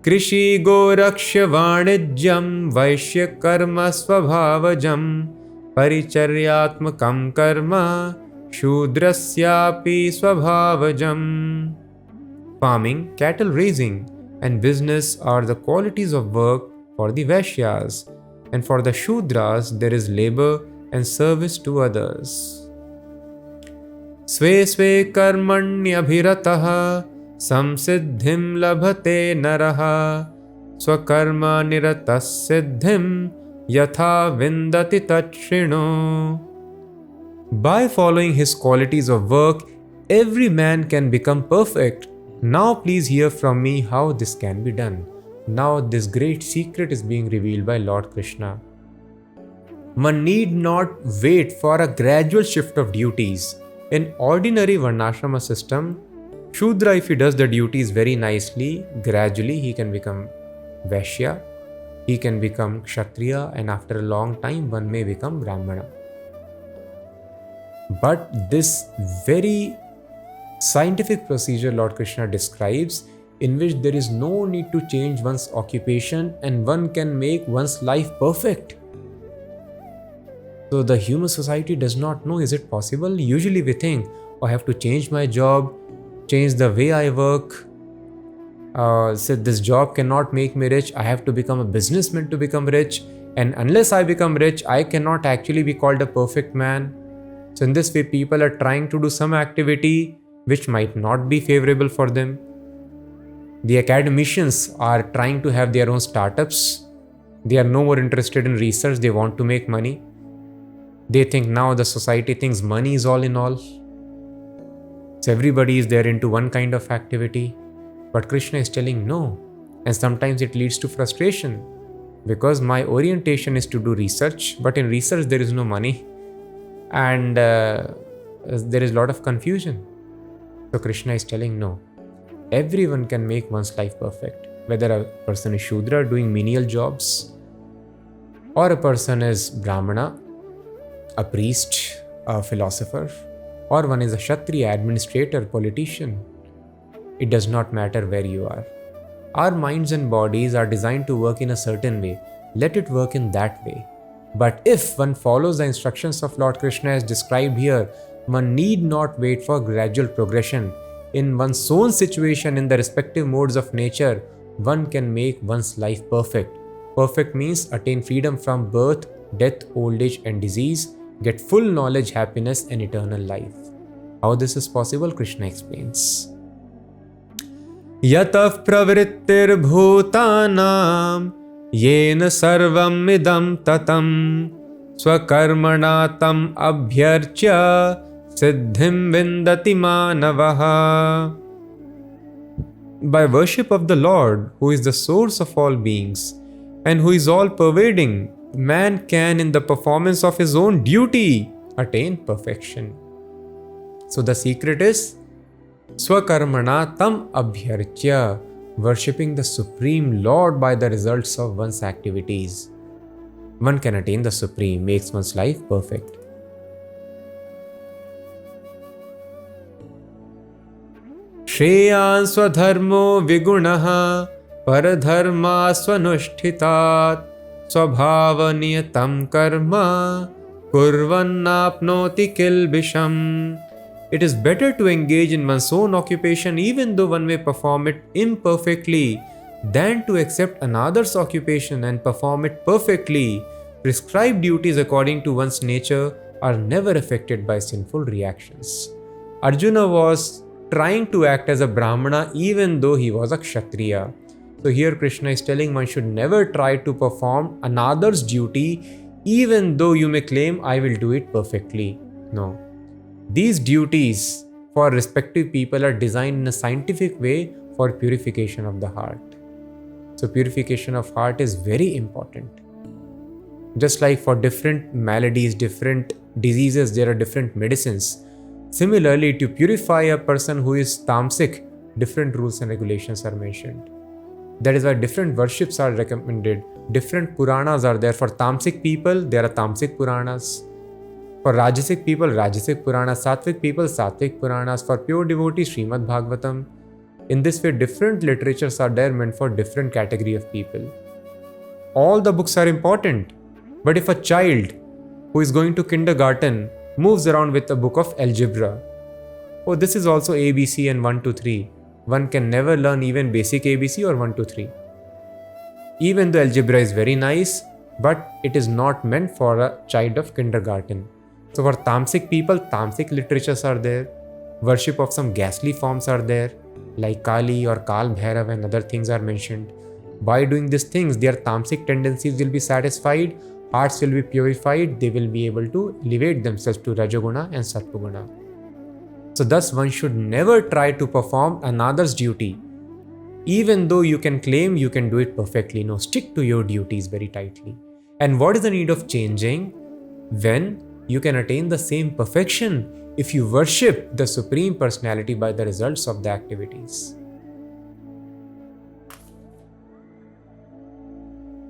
Krishi gorakshya vanijyam vaishya karma swabhavajam paricharyatmakam karma shudrasyapi swabhavajam. Farming, cattle raising and business are the qualities of work for the Vaishyas, and for the Shudras there is labor and service to others. Sve sve karmanyabhirataha samsiddhim labhate naraha swakarma niratas siddhim yatha vindati tachrino. By following his qualities of work, every man can become perfect. Now please hear from me how this can be done. Now this great secret is being revealed by Lord Krishna. One need not wait for a gradual shift of duties. In ordinary Varnashrama system, Shudra, if he does the duties very nicely, gradually he can become Vaishya, he can become Kshatriya, and after a long time one may become Brahmana. But this very scientific procedure Lord Krishna describes, in which there is no need to change one's occupation and one can make one's life perfect. So the human society does not know, is it possible? Usually we think, I have to change my job, change the way I work. So this job cannot make me rich. I have to become a businessman to become rich. And unless I become rich, I cannot actually be called a perfect man. So in this way, people are trying to do some activity which might not be favorable for them. The academicians are trying to have their own startups. They are no more interested in research. They want to make money. They think now the society thinks money is all in all. So everybody is there into one kind of activity. But Krishna is telling no. And sometimes it leads to frustration. Because my orientation is to do research. But in research there is no money. And there is a lot of confusion. So Krishna is telling no. Everyone can make one's life perfect. Whether a person is Shudra doing menial jobs, or a person is Brahmana, a priest, a philosopher, or one is a Kshatriya, administrator, politician. It does not matter where you are. Our minds and bodies are designed to work in a certain way. Let it work in that way. But if one follows the instructions of Lord Krishna as described here, one need not wait for gradual progression. In one's own situation, in the respective modes of nature, one can make one's life perfect. Perfect means attain freedom from birth, death, old age and disease, get full knowledge, happiness and eternal life. How this is possible, Krishna explains. Yatav pravrittir bhutanam yena sarvam idam tatam swakarmana tam abhyarcha siddhim vindati manavaha. By worship of the Lord, who is the source of all beings and who is all pervading, man can in the performance of his own duty attain perfection. So the secret is swakarmana tam abhyarcha, worshipping the Supreme Lord by the results of one's activities. One can attain the Supreme, makes one's life perfect. Shreyan swadharmo vigunaha paradharma swanushthitat स्वभावनियतं कर्म kurvannapnoti kilbisham. It is better to engage in one's own occupation even though one may perform it imperfectly than to accept another's occupation and perform it perfectly. Prescribed duties according to one's nature are never affected by sinful reactions. Arjuna was trying to act as a Brahmana even though he was a Kshatriya. So here Krishna is telling one should never try to perform another's duty even though you may claim I will do it perfectly. No. These duties for respective people are designed in a scientific way for purification of the heart. So purification of heart is very important. Just like for different maladies, different diseases, there are different medicines. Similarly, to purify a person who is tamasic, different rules and regulations are mentioned. That is why different worships are recommended. Different Puranas are there. For tamasic people, there are tamasic Puranas. For Rajasic people, Rajasic Puranas. Sattvic people, Sattvic Puranas. For pure devotees, Shrimad Bhagwatam. In this way, different literatures are there meant for different category of people. All the books are important. But if a child who is going to kindergarten moves around with a book of algebra, oh, this is also ABC and 1, 2, 3. One can never learn even basic ABC or 1, 2, 3. Even though algebra is very nice, but it is not meant for a child of kindergarten. So for tamasic people, tamasic literatures are there. Worship of some ghastly forms are there, like Kali or Kal Bhairav and other things are mentioned. By doing these things, their tamasic tendencies will be satisfied, hearts will be purified, they will be able to elevate themselves to Rajoguna and Sattva-guna. So thus one should never try to perform another's duty, even though you can claim you can do it perfectly. No, stick to your duties very tightly. And what is the need of changing? When you can attain the same perfection if you worship the Supreme Personality by the results of the activities.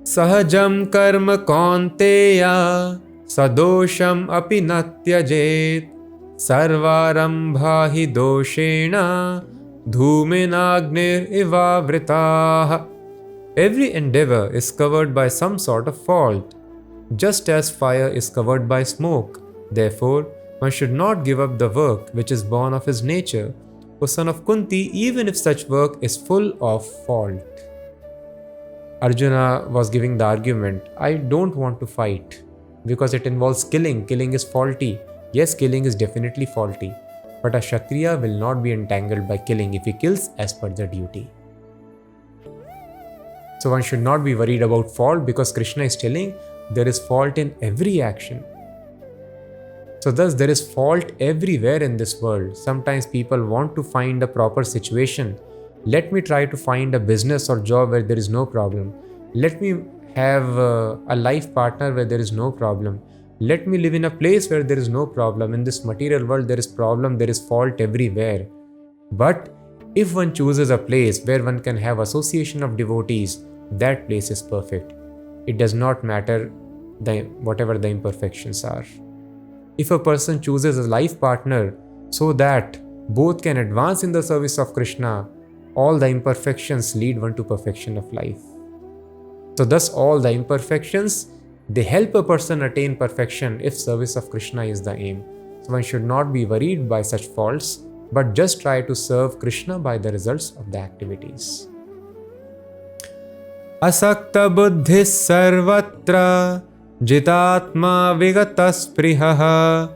Sahajam karma kaunteya sadosham api natyajet sarvarambha hi doshena dhuminagnir ivavritah. Every endeavor is covered by some sort of fault, just as fire is covered by smoke. Therefore, one should not give up the work which is born of his nature, O son of Kunti, even if such work is full of fault. Arjuna was giving the argument, I don't want to fight because it involves killing. Killing is faulty. Yes, killing is definitely faulty. But a Kshatriya will not be entangled by killing if he kills as per the duty. So one should not be worried about fault because Krishna is telling there is fault in every action. So thus there is fault everywhere in this world. Sometimes people want to find a proper situation. Let me try to find a business or job where there is no problem. Let me have a life partner where there is no problem. Let me live in a place where there is no problem. In this material world, there is problem, there is fault everywhere. But if one chooses a place where one can have association of devotees, that place is perfect. It does not matter whatever the imperfections are. If a person chooses a life partner so that both can advance in the service of Krishna, all the imperfections lead one to perfection of life. So thus all the imperfections, they help a person attain perfection if service of Krishna is the aim. So one should not be worried by such faults, but just try to serve Krishna by the results of the activities. Asakta buddhis sarvatra jitatma vigatasprihaha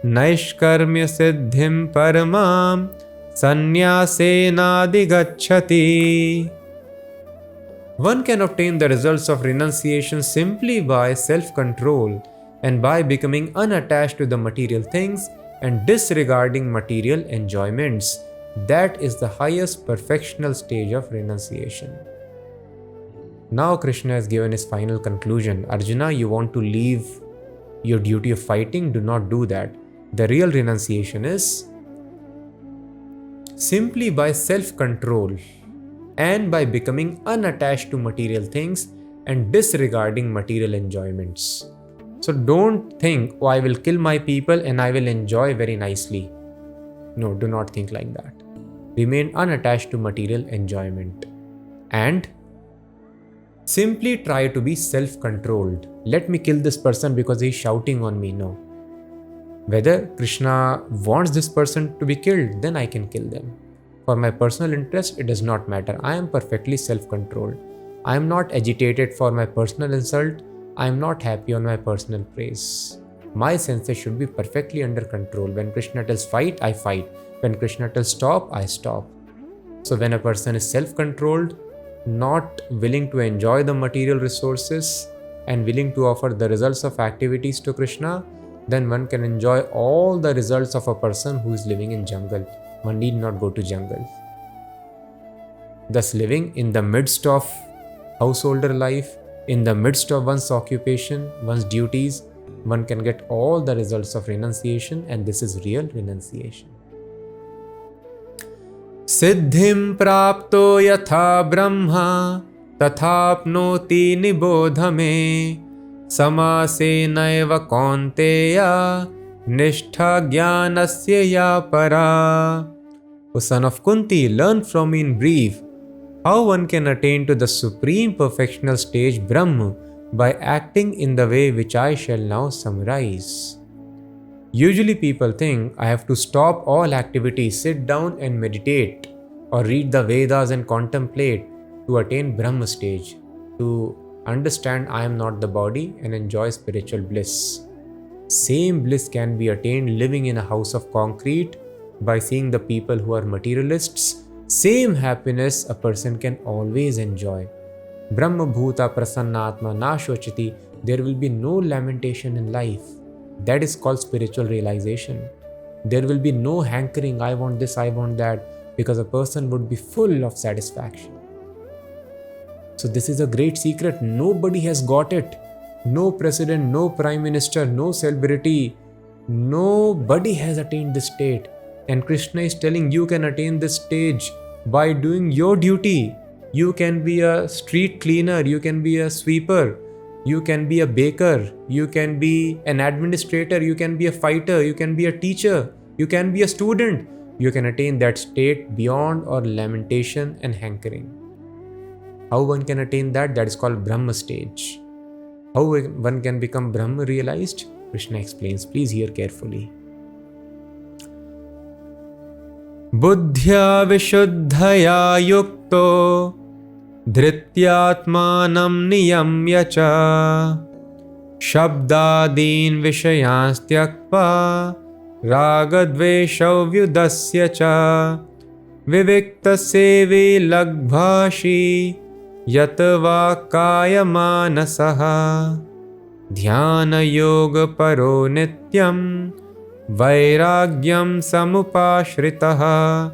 naishkarmya siddhim paramam sannyasena One can obtain the results of renunciation simply by self-control and by becoming unattached to the material things and disregarding material enjoyments. That is the highest perfectional stage of renunciation. Now Krishna has given his final conclusion. Arjuna, you want to leave your duty of fighting? Do not do that. The real renunciation is simply by self-control and by becoming unattached to material things and disregarding material enjoyments. So don't think, oh, I will kill my people and I will enjoy very nicely. No, do not think like that. Remain unattached to material enjoyment and simply try to be self-controlled. Let me kill this person because he's shouting on me. No. Whether Krishna wants this person to be killed, then I can kill them. For my personal interest, it does not matter. I am perfectly self-controlled. I am not agitated for my personal insult. I am not happy on my personal praise. My senses should be perfectly under control. When Krishna tells fight, I fight. When Krishna tells stop, I stop. So when a person is self-controlled, not willing to enjoy the material resources and willing to offer the results of activities to Krishna, then one can enjoy all the results of a person who is living in jungle. One need not go to jungle. Thus, living in the midst of householder life, in the midst of one's occupation, one's duties, one can get all the results of renunciation, and this is real renunciation. Siddhim prapto yatha brahma tathapnoti nibodhame samase naiva kaunteya nishtha jnanasya ya para. O son of Kunti, learn from me in brief how one can attain to the supreme perfectional stage Brahma by acting in the way which I shall now summarize. Usually people think I have to stop all activities, sit down and meditate, or read the Vedas and contemplate to attain Brahma stage, to understand I am not the body and enjoy spiritual bliss. Same bliss can be attained living in a house of concrete by seeing the people who are materialists. Same happiness a person can always enjoy. Brahma Bhuta Prasannatma Nashochati. There will be no lamentation in life. That is called spiritual realization. There will be no hankering, I want this, I want that, because a person would be full of satisfaction. So this is a great secret. Nobody has got it. No president, no prime minister, no celebrity, nobody has attained this state. And Krishna is telling you can attain this stage by doing your duty. You can be a street cleaner, you can be a sweeper, you can be a baker, you can be an administrator, you can be a fighter, you can be a teacher, you can be a student. You can attain that state beyond all lamentation and hankering. How one can attain that? That is called Brahma stage. How one can become Brahma realized? Krishna explains. Please hear carefully. Buddhya vishuddhaya yukto dhrityatmanam niyamya cha shabdadin vishayanstyakva ragadveshau vyudasya cha vivikta sevi lagbhashi yatva kaya manasaha dhyana yoga paro nityam vairagyam samupashritaha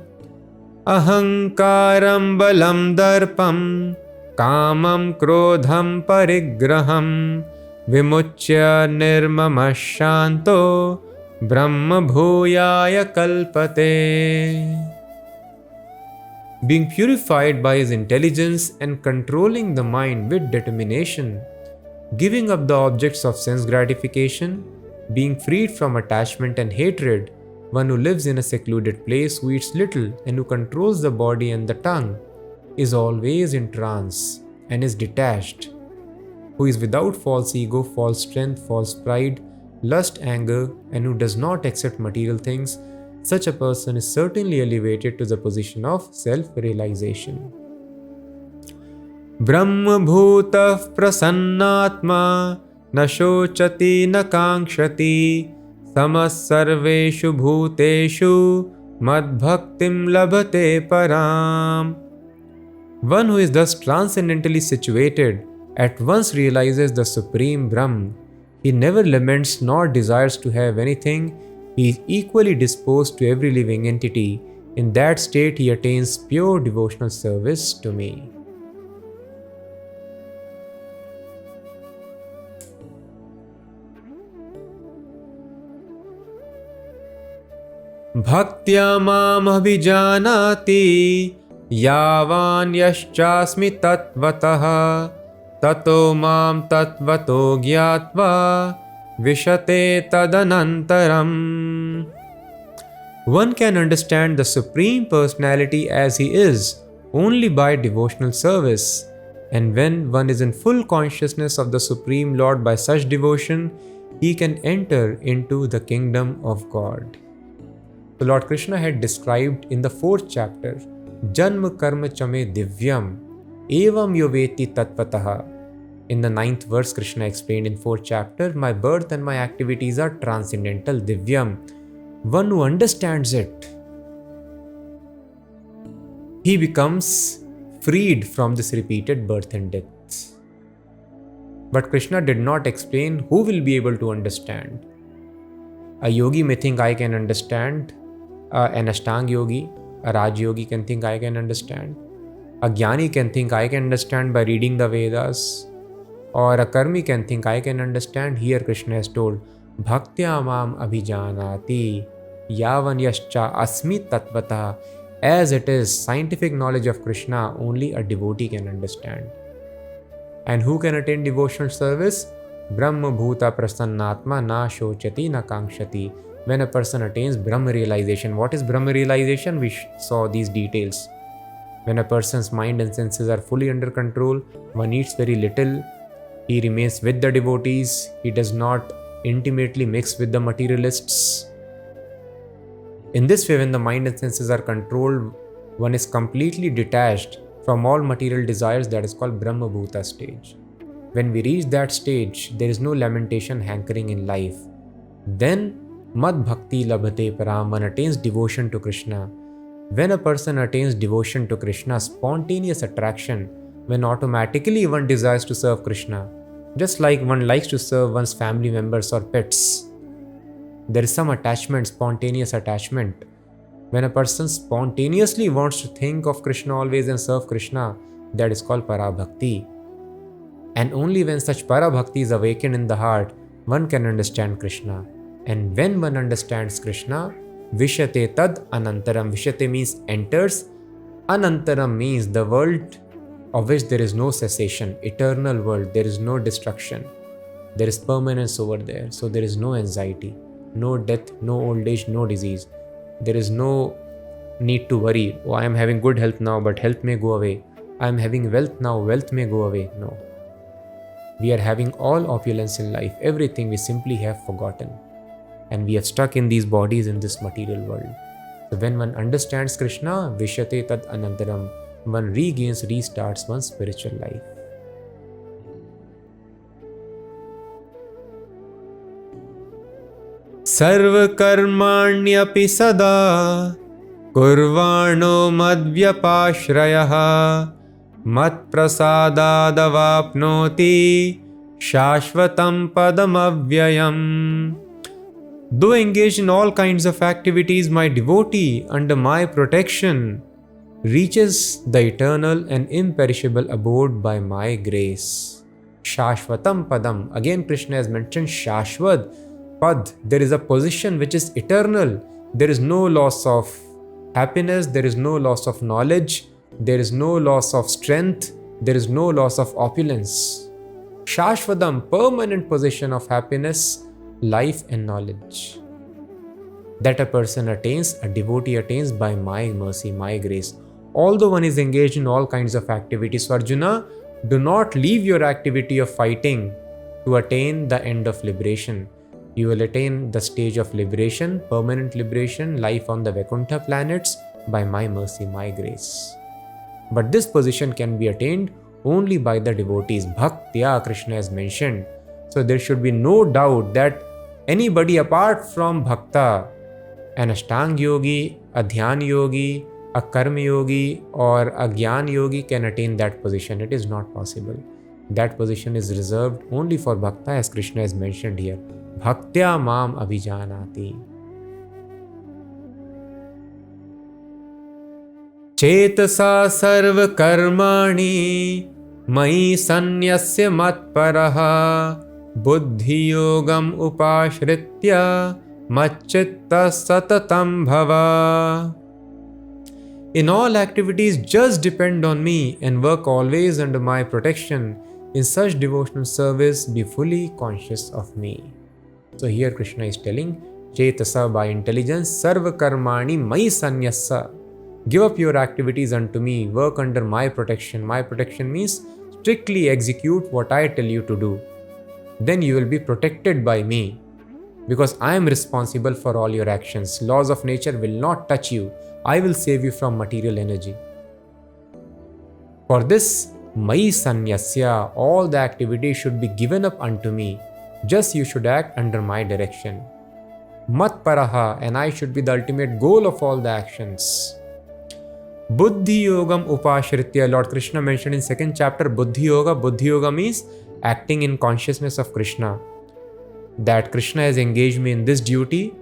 ahankaram balam darpam kamam krodham parigraham vimuchya nirmamashanto brahma bhuyaya kalpate. Being purified by his intelligence and controlling the mind with determination, giving up the objects of sense gratification, being freed from attachment and hatred, one who lives in a secluded place, who eats little and who controls the body and the tongue, is always in trance and is detached, who is without false ego, false strength, false pride, lust, anger, and who does not accept material things. Such a person is certainly elevated to the position of self-realization. Brahma bhutah prasannatma na shochati na kankshati samas sarveshu bhuteshu mad bhaktim labhate param. One who is thus transcendentally situated at once realizes the supreme Brahman. He never laments nor desires to have anything. He is equally disposed to every living entity. In that state, he attains pure devotional service to me. Bhaktya mam abhijanati yavan yaschasmi tatvatah tato mam tatvato gyatva vishate tadanantaram. One can understand the Supreme Personality as he is only by devotional service. And when one is in full consciousness of the Supreme Lord by such devotion, he can enter into the kingdom of God. So Lord Krishna had described in the 4th chapter, Janma Karma Chame Divyam Evam Yoveti Tatpataha. In the 9th verse, Krishna explained in 4th chapter, my birth and my activities are transcendental, Divyam. One who understands it, he becomes freed from this repeated birth and death. But Krishna did not explain who will be able to understand. A yogi may think I can understand, an Ashtang yogi, a Raj yogi can think I can understand, a Jnani can think I can understand by reading the Vedas, or a Karmi can think I can understand. Here Krishna has told, Bhaktya mam abhijanati yavan yascha asmi tatvata. As it is, scientific knowledge of Krishna only a devotee can understand. And who can attain devotional service? Brahma bhuta prasannatma na shochati na kankshati. When a person attains Brahma realization. What is Brahma realization? We saw these details. When a person's mind and senses are fully under control, one eats very little, he remains with the devotees, he does not intimately mix with the materialists. In this way, when the mind and senses are controlled, one is completely detached from all material desires. That is called Brahma Bhuta stage. When we reach that stage, there is no lamentation hankering in life. Then, Mad Bhakti Labhate Param, one attains devotion to Krishna. When a person attains devotion to Krishna, spontaneous attraction, when automatically one desires to serve Krishna, just like one likes to serve one's family members or pets. There is some attachment, spontaneous attachment. When a person spontaneously wants to think of Krishna always and serve Krishna, that is called Parabhakti. And only when such Parabhakti is awakened in the heart, one can understand Krishna. And when one understands Krishna, Vishate Tad Anantaram. Vishate means enters. Anantaram means the world of which there is no cessation, eternal world, there is no destruction. There is permanence over there, so there is no anxiety, no death, no old age, no disease. There is no need to worry, oh, I am having good health now, but health may go away. I am having wealth now, wealth may go away. No. We are having all opulence in life, everything we simply have forgotten. And we have stuck in these bodies in this material world. So when one understands Krishna, Vishate Tad Anantaram, one regains, restarts one's spiritual life. Sarva karmanyapi sada kurvano madvyapashrayaha mat prasadadavapnoti shashvatam padamavyayam. Though engaged in all kinds of activities, my devotee under my protection reaches the eternal and imperishable abode by my grace. Shashvatam Padam. Again Krishna has mentioned Shashvad Pad. There is a position which is eternal. There is no loss of happiness. There is no loss of knowledge. There is no loss of strength. There is no loss of opulence. Shashvadam, permanent position of happiness, life and knowledge. That a person attains, a devotee attains by my mercy, my grace. Although one is engaged in all kinds of activities. So Arjuna, do not leave your activity of fighting to attain the end of liberation. You will attain the stage of liberation, permanent liberation, life on the Vaikuntha planets by my mercy, my grace. But this position can be attained only by the devotees. Bhaktya, Krishna has mentioned. So there should be no doubt that anybody apart from Bhakta, an Ashtang yogi, a Dhyan yogi, a Karma yogi or a Gyan yogi can attain that position. It is not possible. That position is reserved only for Bhakta, as Krishna has mentioned here. Bhaktya mam abhijanati. Chetasa sarva karmani mai sanyasya matparaha buddhi yogam upashritya macchitta satatam bhava. In all activities, just depend on me and work always under my protection. In such devotional service, be fully conscious of me. So here Krishna is telling, Chetasa, by intelligence, sarva karmani mai sanyasa. Give up your activities unto me, work under my protection. My protection means strictly execute what I tell you to do, then you will be protected by me, because I am responsible for all your actions. Laws of nature will not touch you. I will save you from material energy. For this, Mai Sanyasya, all the activity should be given up unto me. Just you should act under my direction. Mat Paraha, and I should be the ultimate goal of all the actions. Buddhi Yogam Upashritya, Lord Krishna mentioned in 2nd chapter Buddhi Yoga. Buddhi Yoga means acting in consciousness of Krishna. That Krishna has engaged me in this duty,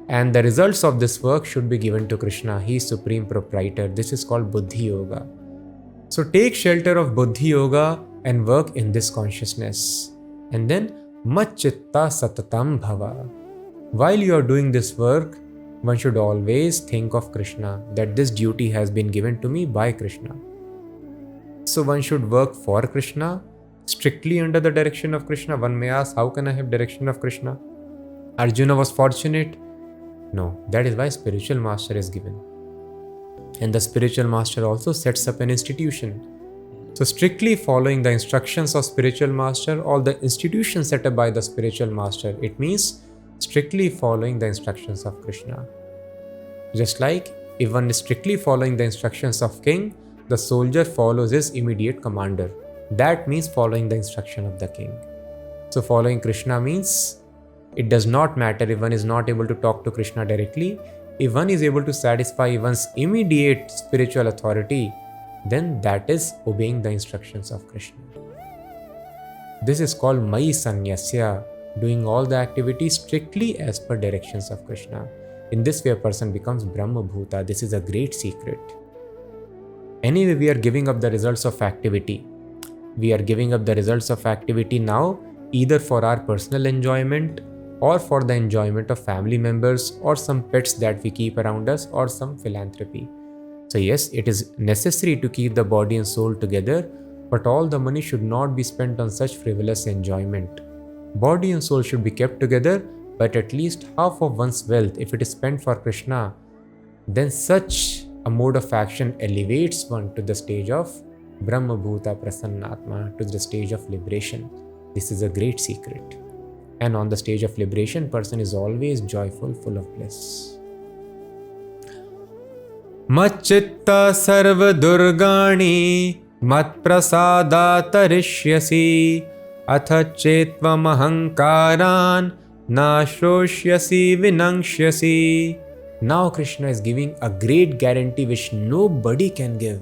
and the results of this work should be given to Krishna. He is supreme proprietor. This is called Buddhi Yoga. So take shelter of Buddhi Yoga and work in this consciousness. And then Macchitta Satatam Bhava. While you are doing this work, one should always think of Krishna, that this duty has been given to me by Krishna. So one should work for Krishna, strictly under the direction of Krishna. One may ask, how can I have direction of Krishna? Arjuna was fortunate. No, that is why spiritual master is given. And the spiritual master also sets up an institution. So strictly following the instructions of spiritual master, all the institutions set up by the spiritual master, it means strictly following the instructions of Krishna. Just like if one is strictly following the instructions of king, the soldier follows his immediate commander. That means following the instruction of the king. So following Krishna means it does not matter if one is not able to talk to Krishna directly. If one is able to satisfy one's immediate spiritual authority, then that is obeying the instructions of Krishna. This is called Mai Sanyasya, doing all the activities strictly as per directions of Krishna. In this way, a person becomes Brahma Bhuta. This is a great secret. Anyway, we are giving up the results of activity. We are giving up the results of activity now, either for our personal enjoyment, or for the enjoyment of family members, or some pets that we keep around us, or some philanthropy. So yes, it is necessary to keep the body and soul together, but all the money should not be spent on such frivolous enjoyment. Body and soul should be kept together, but at least half of one's wealth, if it is spent for Krishna, then such a mode of action elevates one to the stage of Brahma Bhuta Prasannatma, to the stage of liberation. This is a great secret. And on the stage of liberation, person is always joyful, full of bliss. Macchitta sarva durgani mat prasada tarishyasi atha chetvam ahankaran nashroshyasi vinangshyasi. Now Krishna is giving a great guarantee which nobody can give.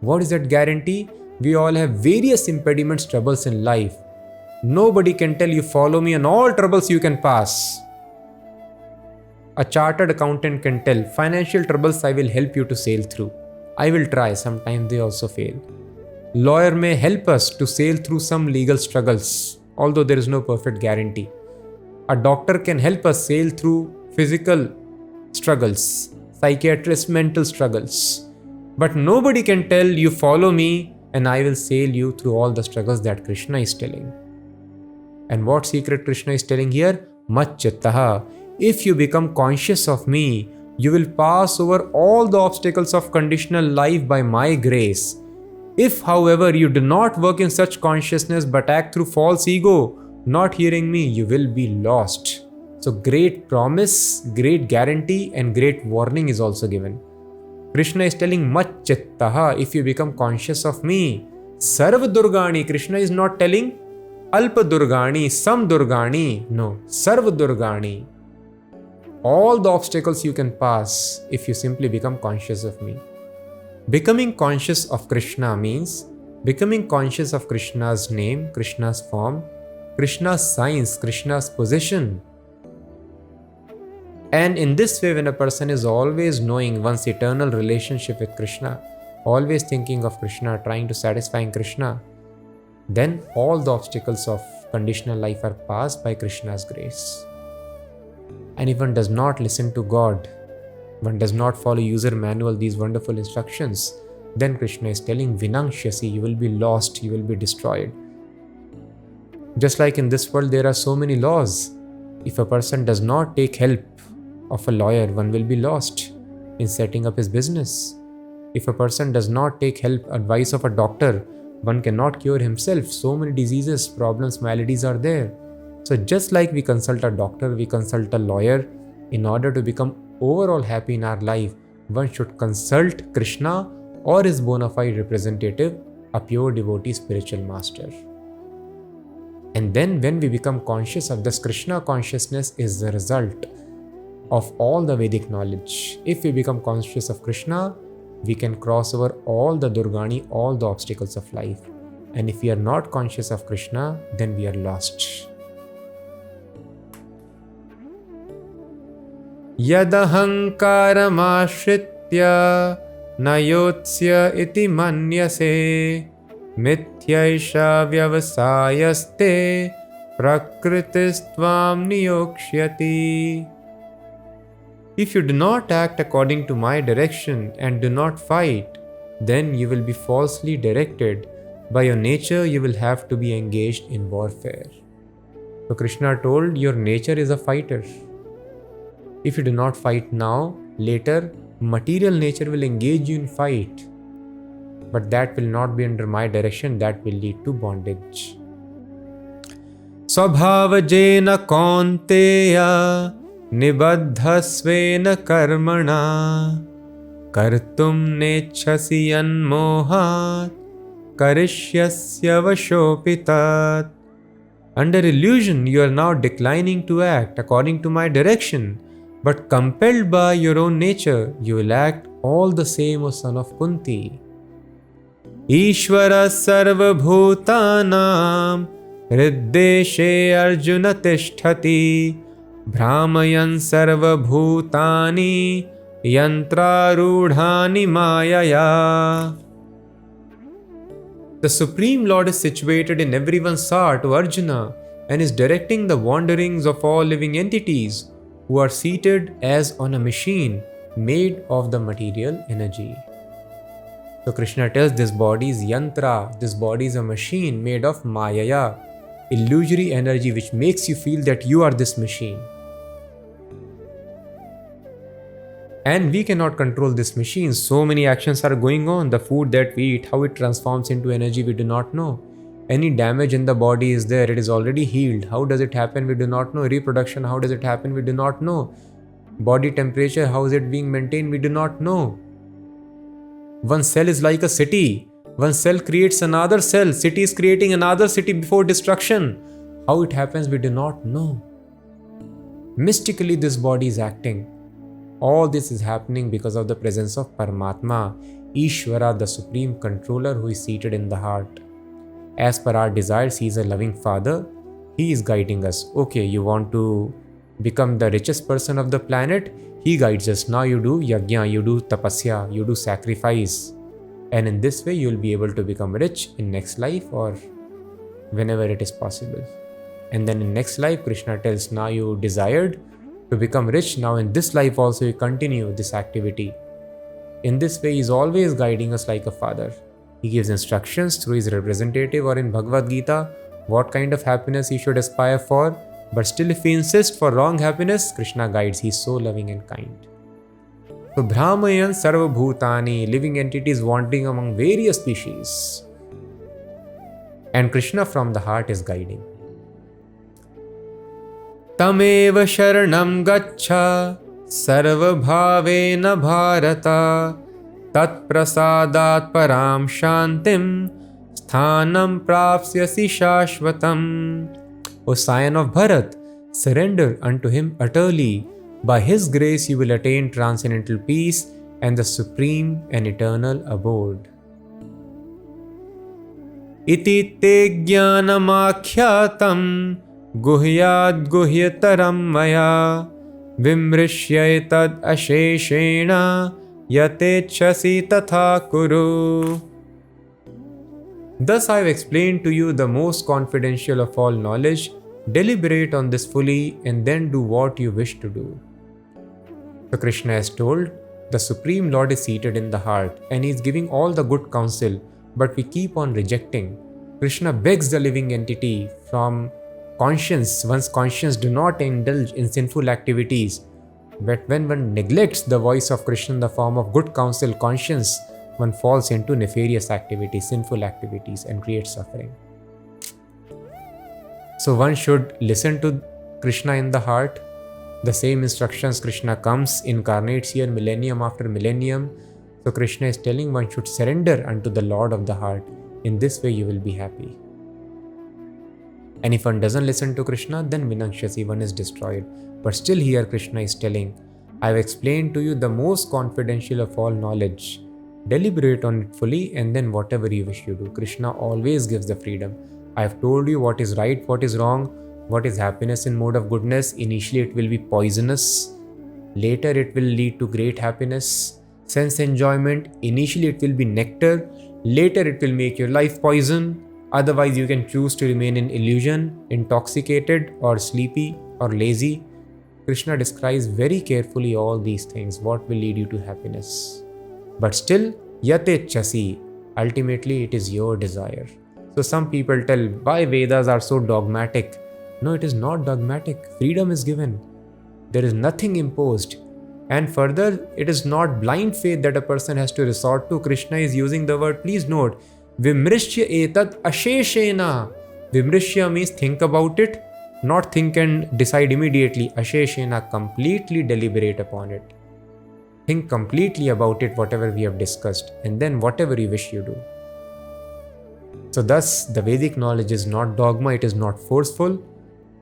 What is that guarantee? We all have various impediments, troubles in life. Nobody can tell you, follow me and all troubles you can pass. A chartered accountant can tell, financial troubles I will help you to sail through. I will try, sometimes they also fail. Lawyer may help us to sail through some legal struggles, although there is no perfect guarantee. A doctor can help us sail through physical struggles, psychiatrist mental struggles. But nobody can tell you, follow me and I will sail you through all the struggles that Krishna is telling. And what secret Krishna is telling here? Macchittaha. If you become conscious of me, you will pass over all the obstacles of conditional life by my grace. If, however, you do not work in such consciousness but act through false ego, not hearing me, you will be lost. So great promise, great guarantee and great warning is also given. Krishna is telling Macchittaha, if you become conscious of me. Sarva Durgani, Krishna is not telling Alpa Durgani, some Durgani. No, Sarva Durgani. All the obstacles you can pass if you simply become conscious of me. Becoming conscious of Krishna means becoming conscious of Krishna's name, Krishna's form, Krishna's signs, Krishna's position. And in this way, when a person is always knowing one's eternal relationship with Krishna, always thinking of Krishna, trying to satisfy Krishna, then all the obstacles of conditional life are passed by Krishna's grace. And if one does not listen to God, one does not follow user manual, these wonderful instructions, then Krishna is telling Vinangshyasi, you will be lost, you will be destroyed. Just like in this world, there are so many laws. If a person does not take help of a lawyer, one will be lost in setting up his business. If a person does not take help, advice of a doctor, One cannot cure himself. So many diseases, problems, maladies are there. So just like we consult a doctor, we consult a lawyer, in order to become overall happy in our life, one should consult Krishna or his bona fide representative, a pure devotee spiritual master. And then when we become conscious of this, Krishna consciousness is the result of all the Vedic knowledge. If we become conscious of Krishna, we can cross over all the Durgani, all the obstacles of life. And if we are not conscious of Krishna, then we are lost. Yadahankaramashritya nayotsya iti manyase mityaisha vyavasayaste prakritistvam niyokshyati. If you do not act according to my direction and do not fight, then you will be falsely directed. By your nature, you will have to be engaged in warfare. So Krishna told, your nature is a fighter. If you do not fight now, later, material nature will engage you in fight. But that will not be under my direction, that will lead to bondage. Swabhavajena kaunteya nibaddhasvena karmana kartum nechasi anmohat karishyasya vashopitat. Under illusion, you are now declining to act according to my direction, but compelled by your own nature, you will act all the same, O son of Kunti. Ishvara sarva bhutanam riddeshe arjuna tishthati Brahmayan sarva bhutani yantrarudhani mayaya. The Supreme Lord is situated in everyone's heart, O Arjuna, and is directing the wanderings of all living entities who are seated as on a machine made of the material energy. So Krishna tells this body is yantra, this body is a machine made of mayaya, illusory energy which makes you feel that you are this machine. And we cannot control this machine. So many actions are going on. The food that we eat, how it transforms into energy, we do not know. Any damage in the body is there, it is already healed. How does it happen? We do not know. Reproduction, how does it happen? We do not know. Body temperature, how is it being maintained? We do not know. One cell is like a city. One cell creates another cell. City is creating another city before destruction. How it happens, we do not know. Mystically, this body is acting. All this is happening because of the presence of Paramatma, Ishvara, the Supreme Controller who is seated in the heart. As per our desires, He is a loving Father. He is guiding us. Okay, you want to become the richest person of the planet? He guides us. Now you do yajna, you do tapasya, you do sacrifice. And in this way, you will be able to become rich in next life or whenever it is possible. And then in next life, Krishna tells, now you desired to become rich. Now in this life also you continue this activity. In this way, He is always guiding us like a father. He gives instructions through His representative or in Bhagavad Gita what kind of happiness he should aspire for. But still if we insist for wrong happiness, Krishna guides. He is so loving and kind. So Brahmayan Sarva Bhutani, living entities wanting among various species. And Krishna from the heart is guiding. Tameva Sharanam Gaccha Sarva Bhavena Bharata Tat Prasadat Param Shantim Sthanam Prapsyasi Shashvatam. O scion of Bharat, surrender unto Him utterly. By His grace you will attain transcendental peace and the supreme and eternal abode. Iti te jnanamakhyatam guhyad guhyataram maya vimrishyay tad asheshena yatechasi tatha kuru. Thus I have explained to you the most confidential of all knowledge. Deliberate on this fully and then do what you wish to do. So Krishna has told, the Supreme Lord is seated in the heart and He is giving all the good counsel, but we keep on rejecting. Krishna begs the living entity from conscience. One's conscience do not indulge in sinful activities. But when one neglects the voice of Krishna in the form of good counsel, conscience, one falls into nefarious activities, sinful activities, and creates suffering. So one should listen to Krishna in the heart. The same instructions Krishna comes, incarnates here millennium after millennium. So Krishna is telling one should surrender unto the Lord of the heart. In this way you will be happy. And if one doesn't listen to Krishna, then Vinakshasi, one is destroyed. But still here Krishna is telling, I have explained to you the most confidential of all knowledge. Deliberate on it fully and then whatever you wish you do. Krishna always gives the freedom. I have told you what is right, what is wrong, what is happiness in mode of goodness. Initially it will be poisonous. Later it will lead to great happiness. Sense enjoyment. Initially it will be nectar. Later it will make your life poison. Otherwise you can choose to remain in illusion, intoxicated or sleepy or lazy. Krishna describes very carefully all these things, what will lead you to happiness. But still, yate chasi, ultimately it is your desire. So some people tell, why Vedas are so dogmatic? No, it is not dogmatic. Freedom is given. There is nothing imposed. And further, it is not blind faith that a person has to resort to. Krishna is using the word, please note, Vimrishya etat asheshena. Vimrishya means think about it, not think and decide immediately. Asheshena, completely deliberate upon it. Think completely about it, whatever we have discussed, and then whatever you wish you do. So thus, the Vedic knowledge is not dogma, it is not forceful,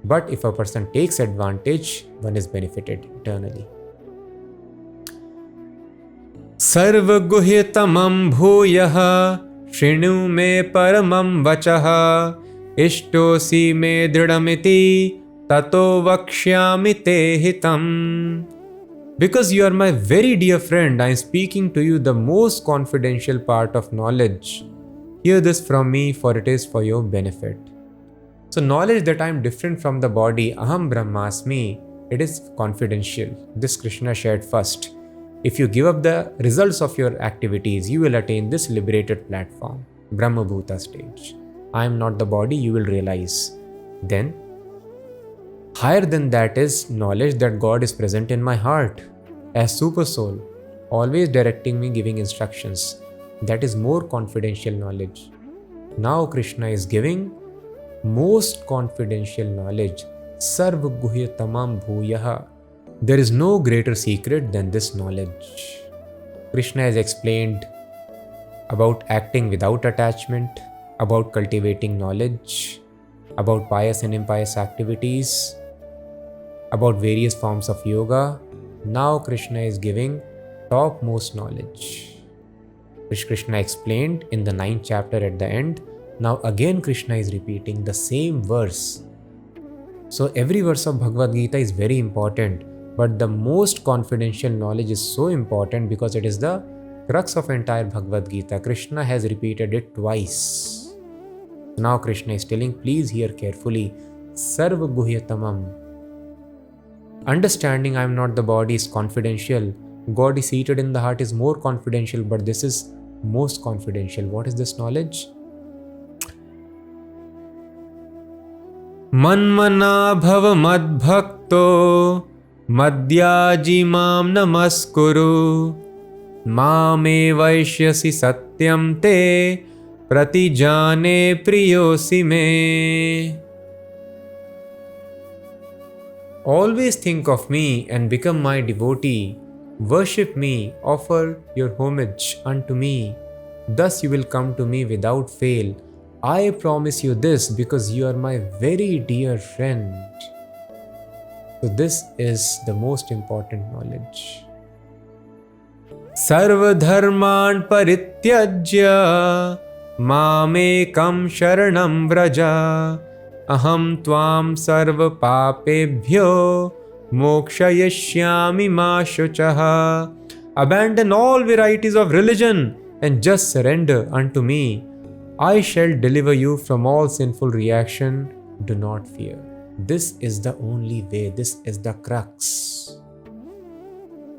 but if a person takes advantage, one is benefited eternally. Sarvaguhyatamam bhuyah Shrinu me paramam vachaha Ishtosi me dridamiti Tato vakshyami te hitam. Because you are my very dear friend, I am speaking to you the most confidential part of knowledge. Hear this from me, for it is for your benefit. So knowledge that I am different from the body, aham brahmasmi, it is confidential. This Krishna shared first. If you give up the results of your activities, you will attain this liberated platform, Brahma Bhuta stage. I am not the body, you will realize. Then, higher than that is knowledge that God is present in my heart as Super Soul, always directing me, giving instructions. That is more confidential knowledge. Now Krishna is giving most confidential knowledge, Sarva Guhya Tamam Bhuyaha. There is no greater secret than this knowledge. Krishna has explained about acting without attachment, about cultivating knowledge, about pious and impious activities, about various forms of yoga. Now Krishna is giving topmost knowledge, which Krishna explained in the 9th chapter at the end. Now again Krishna is repeating the same verse. So every verse of Bhagavad Gita is very important, but the most confidential knowledge is so important because it is the crux of entire Bhagavad Gita. Krishna has repeated it twice. Now Krishna is telling, please hear carefully, Sarva Guhyatamam. Understanding I am not the body is confidential. God is seated in the heart is more confidential, but this is most confidential. What is this knowledge? Manmana bhava madbhakto madhyaji mam namaskuru mame vaishyasi satyam te pratijane priyosi me. Always think of me and become my devotee. Worship me, offer your homage unto me. Thus you will come to me without fail. I promise you this because you are my very dear friend. So this is the most important knowledge. Sarva dharman parityajya mamekam sharanam vraja aham tvam sarva papebhyo mokshayashyami ma shuchaha. Abandon all varieties of religion and just surrender unto me. I shall deliver you from all sinful reaction. Do not fear. This is the only way. This is the crux.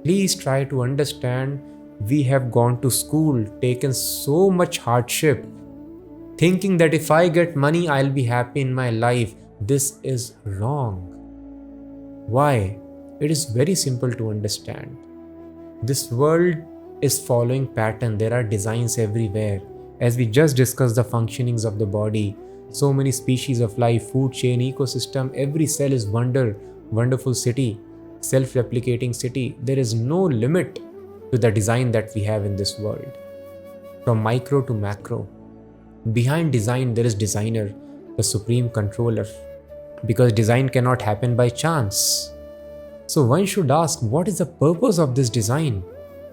Please try to understand. We have gone to school, taken so much hardship, thinking that if I get money, I'll be happy in my life. This is wrong. Why? It is very simple to understand. This world is following pattern. There are designs everywhere. As we just discussed the functionings of the body, so many species of life, food chain, ecosystem, every cell is wonderful city, self-replicating city. There is no limit to the design that we have in this world. From micro to macro. Behind design, there is designer, the supreme controller. Because design cannot happen by chance. So one should ask, what is the purpose of this design?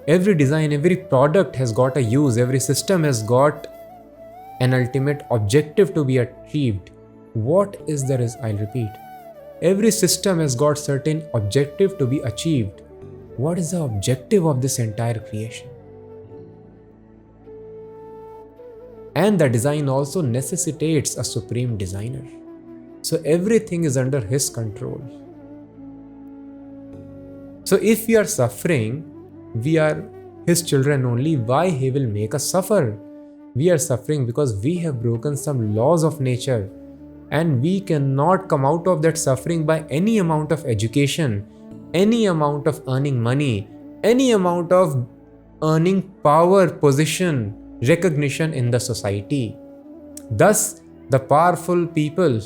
Every design, every product has got a use, every system has got an ultimate objective to be achieved. What is the I'll repeat. Every system has got certain objective to be achieved. What is the objective of this entire creation? And the design also necessitates a supreme designer. So everything is under his control. So if we are suffering, we are his children only. Why he will make us suffer? We are suffering because we have broken some laws of nature, and we cannot come out of that suffering by any amount of education, any amount of earning money, any amount of earning power, position, recognition in the society. Thus, the powerful people,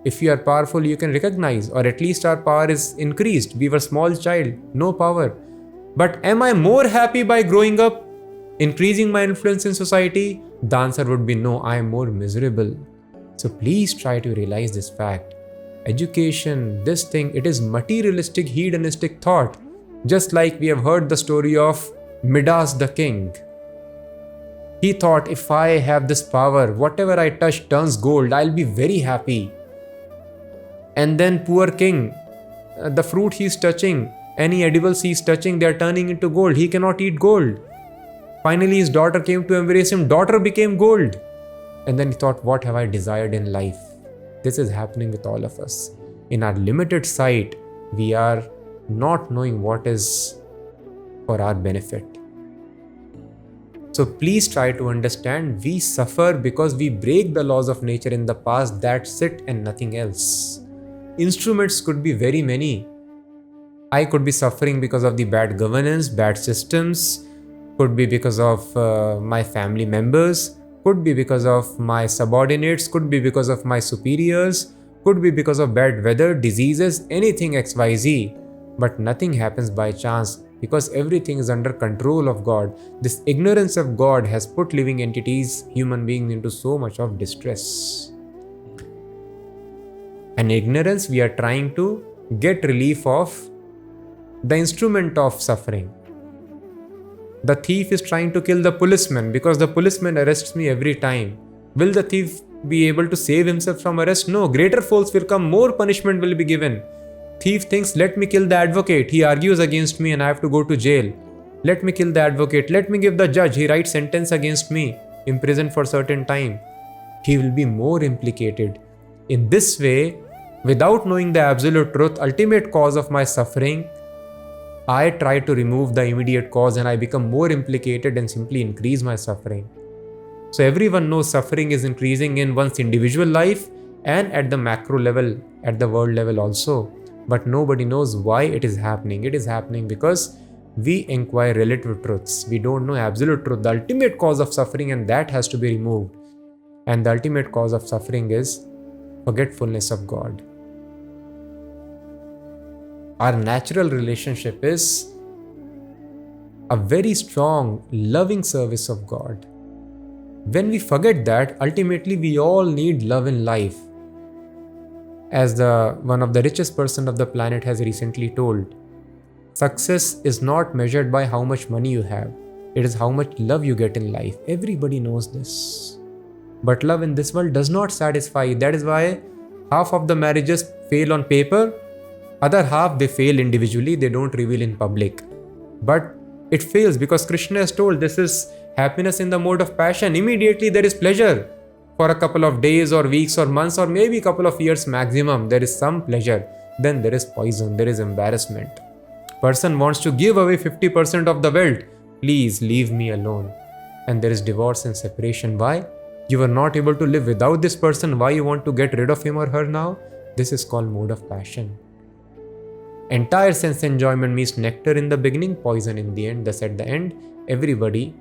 if you are powerful, you can recognize, or at least our power is increased. We were small child, no power. But am I more happy by growing up, increasing my influence in society? The answer would be no, I am more miserable. So please try to realize this fact. Education, this thing, it is materialistic, hedonistic thought. Just like we have heard the story of Midas the king. He thought, if I have this power, whatever I touch turns gold, I'll be very happy. And then poor king, the fruit he's touching, any edibles he's touching, they're turning into gold. He cannot eat gold. Finally, his daughter came to embrace him. Daughter became gold. And then he thought, what have I desired in life? This is happening with all of us. In our limited sight, we are not knowing what is for our benefit. So please try to understand, we suffer because we break the laws of nature in the past. That's it and nothing else. Instruments could be very many. I could be suffering because of the bad governance, bad systems, could be because of my family members, could be because of my subordinates, could be because of my superiors, could be because of bad weather, diseases, anything XYZ. But nothing happens by chance because everything is under control of God. This ignorance of God has put living entities, human beings, into so much of distress. And ignorance, we are trying to get relief of the instrument of suffering. The thief is trying to kill the policeman because the policeman arrests me every time. Will the thief be able to save himself from arrest? No, greater force will come, more punishment will be given. Thief thinks, let me kill the advocate. He argues against me and I have to go to jail. Let me kill the advocate. Let me give the judge. He writes sentence against me, imprisoned for certain time. He will be more implicated. In this way, without knowing the absolute truth, ultimate cause of my suffering, I try to remove the immediate cause and I become more implicated and simply increase my suffering. So everyone knows suffering is increasing in one's individual life and at the macro level, at the world level also. But nobody knows why it is happening. It is happening because we inquire relative truths. We don't know absolute truth, the ultimate cause of suffering, and that has to be removed. And the ultimate cause of suffering is forgetfulness of God. Our natural relationship is a very strong, loving service of God. When we forget that, ultimately we all need love in life. As one of the richest person of the planet has recently told, success is not measured by how much money you have. It is how much love you get in life. Everybody knows this. But love in this world does not satisfy. That is why half of the marriages fail on paper. Other half, they fail individually, they don't reveal in public. But it fails because Krishna has told this is happiness in the mode of passion. Immediately there is pleasure. For a couple of days or weeks or months or maybe a couple of years maximum, there is some pleasure. Then there is poison, there is embarrassment. Person wants to give away 50% of the wealth. Please leave me alone. And there is divorce and separation. Why? You were not able to live without this person. Why you want to get rid of him or her now? This is called mode of passion. Entire sense enjoyment means nectar in the beginning, poison in the end. Thus, at the end, everybody,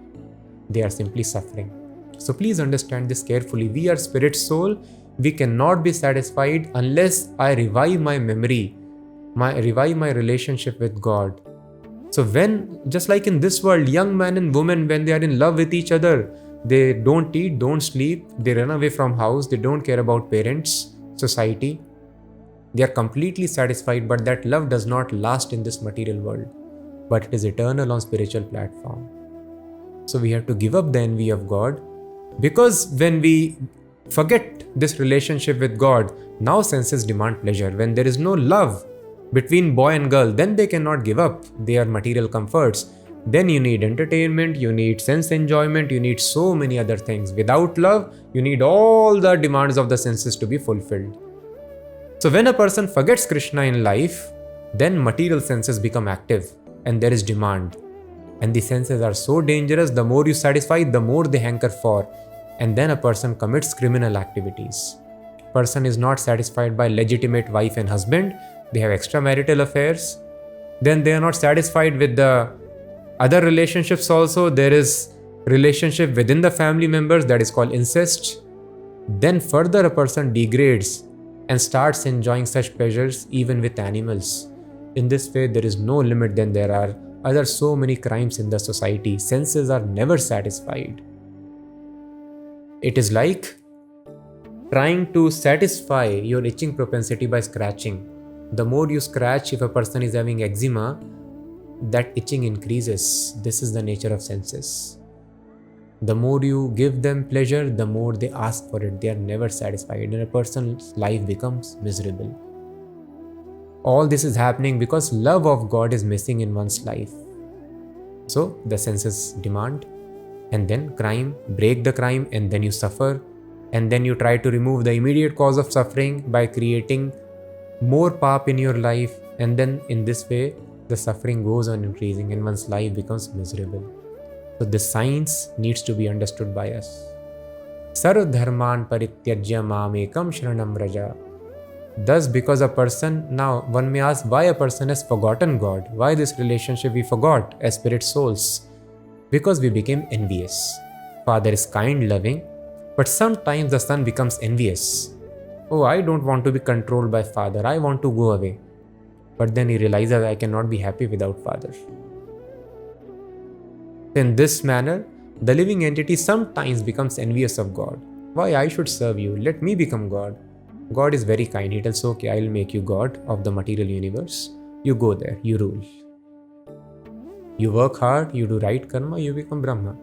they are simply suffering. So please understand this carefully. We are spirit soul. We cannot be satisfied unless I revive my memory, revive my relationship with God. So when, just like in this world, young man and woman, when they are in love with each other, they don't eat, don't sleep, they run away from house, they don't care about parents, society. They are completely satisfied, but that love does not last in this material world, but it is eternal on spiritual platform. So we have to give up the envy of God, because when we forget this relationship with God, now senses demand pleasure. When there is no love between boy and girl, then they cannot give up their material comforts. Then you need entertainment, you need sense enjoyment, you need so many other things. Without love, you need all the demands of the senses to be fulfilled. So when a person forgets Krishna in life, then material senses become active and there is demand. And the senses are so dangerous, the more you satisfy, the more they hanker for. And then a person commits criminal activities. Person is not satisfied by legitimate wife and husband, they have extramarital affairs. Then they are not satisfied with the other relationships also. There is relationship within the family members, that is called incest. Then further a person degrades and starts enjoying such pleasures even with animals. In this way, there is no limit. Then there are other so many crimes in the society. Senses are never satisfied. It is like trying to satisfy your itching propensity by scratching. The more you scratch, if a person is having eczema, that itching increases. This is the nature of senses. The more you give them pleasure, the more they ask for it. They are never satisfied, and a person's life becomes miserable. All this is happening because love of God is missing in one's life. So the senses demand, and then crime, break the crime, and then you suffer, and then you try to remove the immediate cause of suffering by creating more pap in your life, and then in this way the suffering goes on increasing and one's life becomes miserable. So this science needs to be understood by us. Sarv dharman parityajya mam ekam sharanam vraja. Thus, because a person, now one may ask why a person has forgotten God, why this relationship we forgot as spirit souls? Because we became envious. Father is kind, loving, but sometimes the son becomes envious. Oh, I don't want to be controlled by father, I want to go away. But then he realizes I cannot be happy without father. In this manner, the living entity sometimes becomes envious of God. Why I should serve you? Let me become God. God is very kind. He tells, okay, I'll make you God of the material universe. You go there, you rule. You work hard, you do right karma, you become Brahma.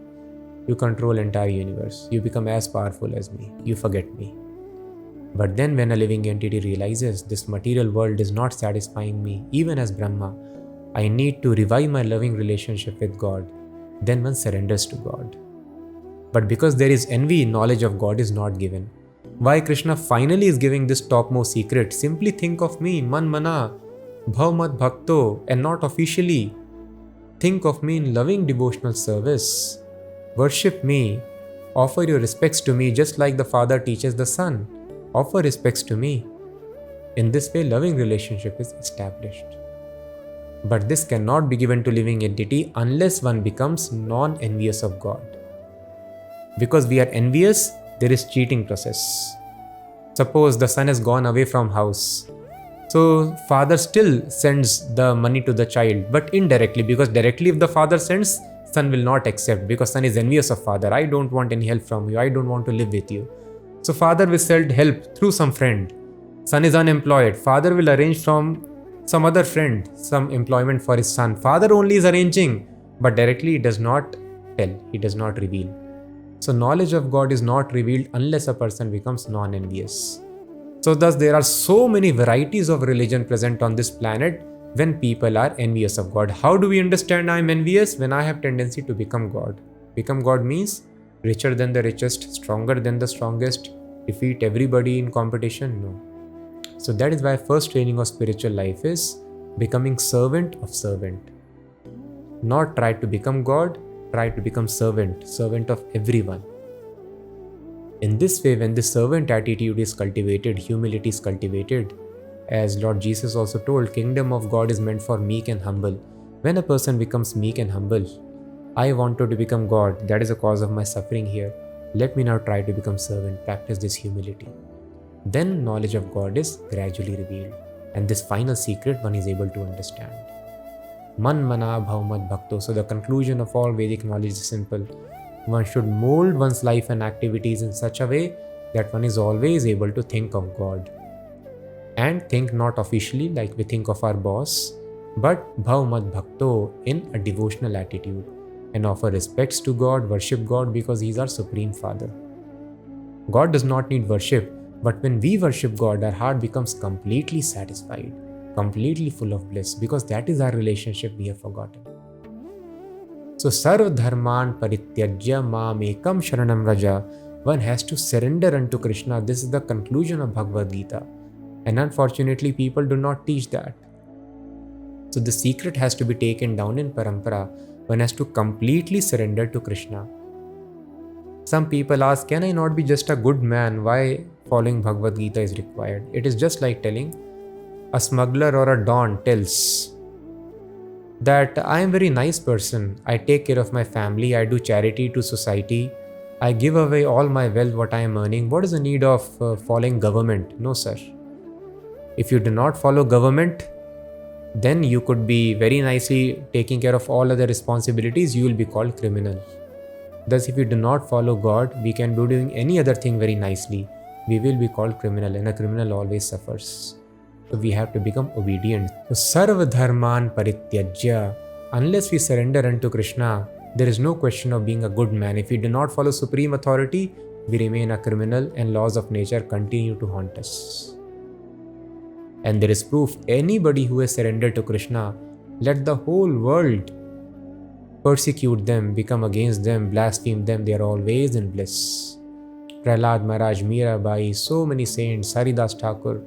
You control entire universe. You become as powerful as me. You forget me. But then when a living entity realizes this material world is not satisfying me, even as Brahma, I need to revive my loving relationship with God, then one surrenders to God. But because there is envy, knowledge of God is not given. Why Krishna finally is giving this topmost secret? Simply think of me, man mana, bhav mat bhakto, and not officially. Think of me in loving devotional service. Worship me. Offer your respects to me just like the father teaches the son. Offer respects to me. In this way, loving relationship is established. But this cannot be given to living entity unless one becomes non-envious of God. Because we are envious, there is cheating process. Suppose the son has gone away from house. So father still sends the money to the child, but indirectly, because directly if the father sends, son will not accept because son is envious of father. I don't want any help from you. I don't want to live with you. So father will send help through some friend. Son is unemployed. Father will arrange from some other friend some employment for his son. Father only is arranging, but directly he does not tell. He does not reveal. So knowledge of God is not revealed unless a person becomes non-envious. So thus there are so many varieties of religion present on this planet when people are envious of God. How do we understand I am envious? When I have tendency to become God. Become God means richer than the richest, stronger than the strongest, defeat everybody in competition? No. So that is why first training of spiritual life is becoming servant of servant. Not try to become God, try to become servant, servant of everyone. In this way, when the servant attitude is cultivated, humility is cultivated, As Lord Jesus also told, kingdom of God is meant for meek and humble. When a person becomes meek and humble, I wanted to become God, that is the cause of my suffering here. Let me now try to become servant, practice this humility. Then knowledge of God is gradually revealed, and this final secret one is able to understand. Man mana bhavmad bhakto. So the conclusion of all Vedic knowledge is simple. One should mold one's life and activities in such a way that one is always able to think of God. And think not officially like we think of our boss, but bhavmad bhakto in a devotional attitude, and offer respects to God, worship God because He is our Supreme Father. God does not need worship, but when we worship God, our heart becomes completely satisfied, completely full of bliss, because that is our relationship we have forgotten. So, sarv dharman parityajya mam ekam sharanam raja. One has to surrender unto Krishna. This is the conclusion of Bhagavad Gita. And unfortunately, people do not teach that. So, the secret has to be taken down in parampara. One has to completely surrender to Krishna. Some people ask, can I not be just a good man? Why following Bhagavad Gita is required? It is just like telling a smuggler or a don tells that I am a very nice person. I take care of my family. I do charity to society. I give away all my wealth, what I am earning. What is the need of following government? No, sir. If you do not follow government, then you could be very nicely taking care of all other responsibilities. You will be called criminal. Thus, if we do not follow God, we can be doing any other thing very nicely. We will be called criminal, and a criminal always suffers. So we have to become obedient. So sarva dharman parityajya. Unless we surrender unto Krishna, there is no question of being a good man. If we do not follow supreme authority, we remain a criminal, and laws of nature continue to haunt us. And there is proof, anybody who has surrendered to Krishna, let the whole world persecute them, become against them, blaspheme them, they are always in bliss. Prahlad Maharaj, Mirabai, so many saints, Haridas Thakur,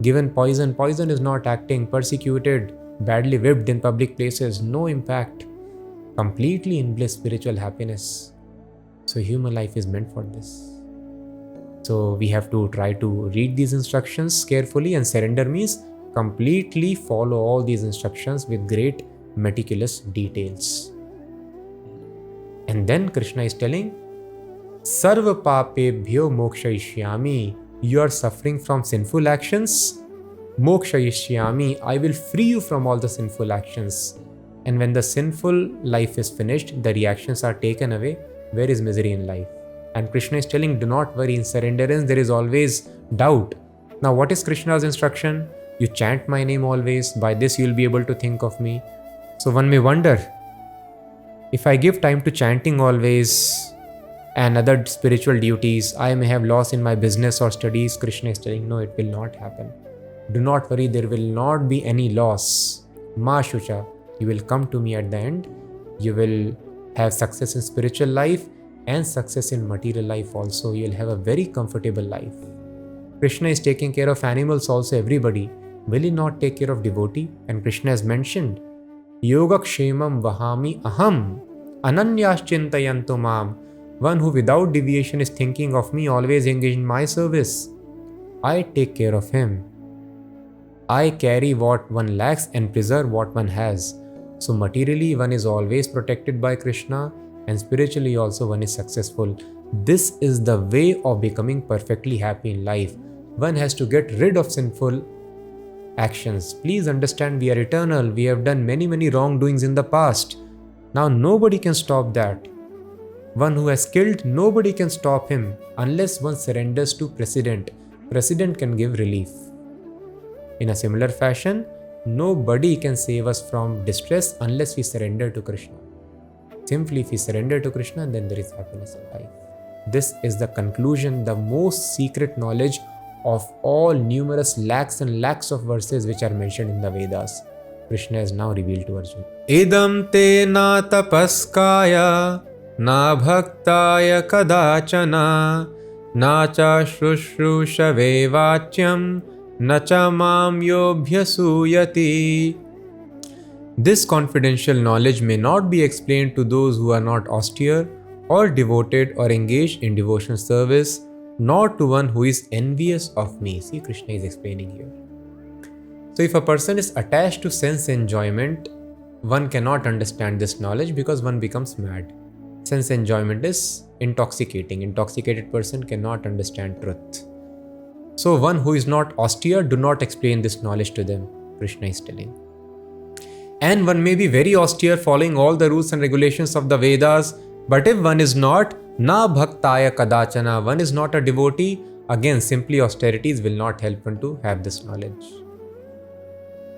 given poison. Poison is not acting, persecuted, badly whipped in public places, no impact, completely in bliss, spiritual happiness. So human life is meant for this. So we have to try to read these instructions carefully, and surrender means completely follow all these instructions with great meticulous details. And then Krishna is telling, Sarva papebhyo mokshayishyami. You are suffering from sinful actions. Mokshayishyami. I will free you from all the sinful actions. And when the sinful life is finished, the reactions are taken away. Where is misery in life? And Krishna is telling, do not worry, in surrenderance there is always doubt. Now what is Krishna's instruction? You chant my name always, by this you will be able to think of me. So one may wonder, if I give time to chanting always and other spiritual duties, I may have loss in my business or studies. Krishna is telling, no, it will not happen. Do not worry, there will not be any loss. Ma Shucha, you will come to me at the end. You will have success in spiritual life and success in material life also. You will have a very comfortable life. Krishna is taking care of animals also, everybody. Will he not take care of devotee? And Krishna has mentioned, Yogakshemam vahami aham ananyaschintayantu mam. One who without deviation is thinking of me, always engaged in my service. I take care of him. I carry what one lacks and preserve what one has. So materially one is always protected by Krishna, and spiritually also one is successful. This is the way of becoming perfectly happy in life. One has to get rid of sinful actions. Please understand, we are eternal. We have done many wrongdoings in the past. Now nobody can stop that. One who has killed, nobody can stop him unless one surrenders to President. President can give relief. In a similar fashion, nobody can save us from distress unless we surrender to Krishna. Simply if we surrender to Krishna, then there is happiness in life. This is the conclusion, the most secret knowledge of all numerous lakhs and lakhs of verses which are mentioned in the Vedas. Krishna is now revealed to Arjuna. Idam te na tapaskaya na bhaktaya kadachana na cha shrushrushave vachyam na cha mam yobhyasuyati. This confidential knowledge may not be explained to those who are not austere or devoted or engaged in devotional service, nor to one who is envious of me. See, Krishna is explaining here. So if a person is attached to sense enjoyment, one cannot understand this knowledge because one becomes mad. Sense enjoyment is intoxicating. Intoxicated person cannot understand truth. So one who is not austere, do not explain this knowledge to them, Krishna is telling. And one may be very austere, following all the rules and regulations of the Vedas, but if one is not, na bhaktaya kadachana, one is not a devotee, again simply austerities will not help one to have this knowledge.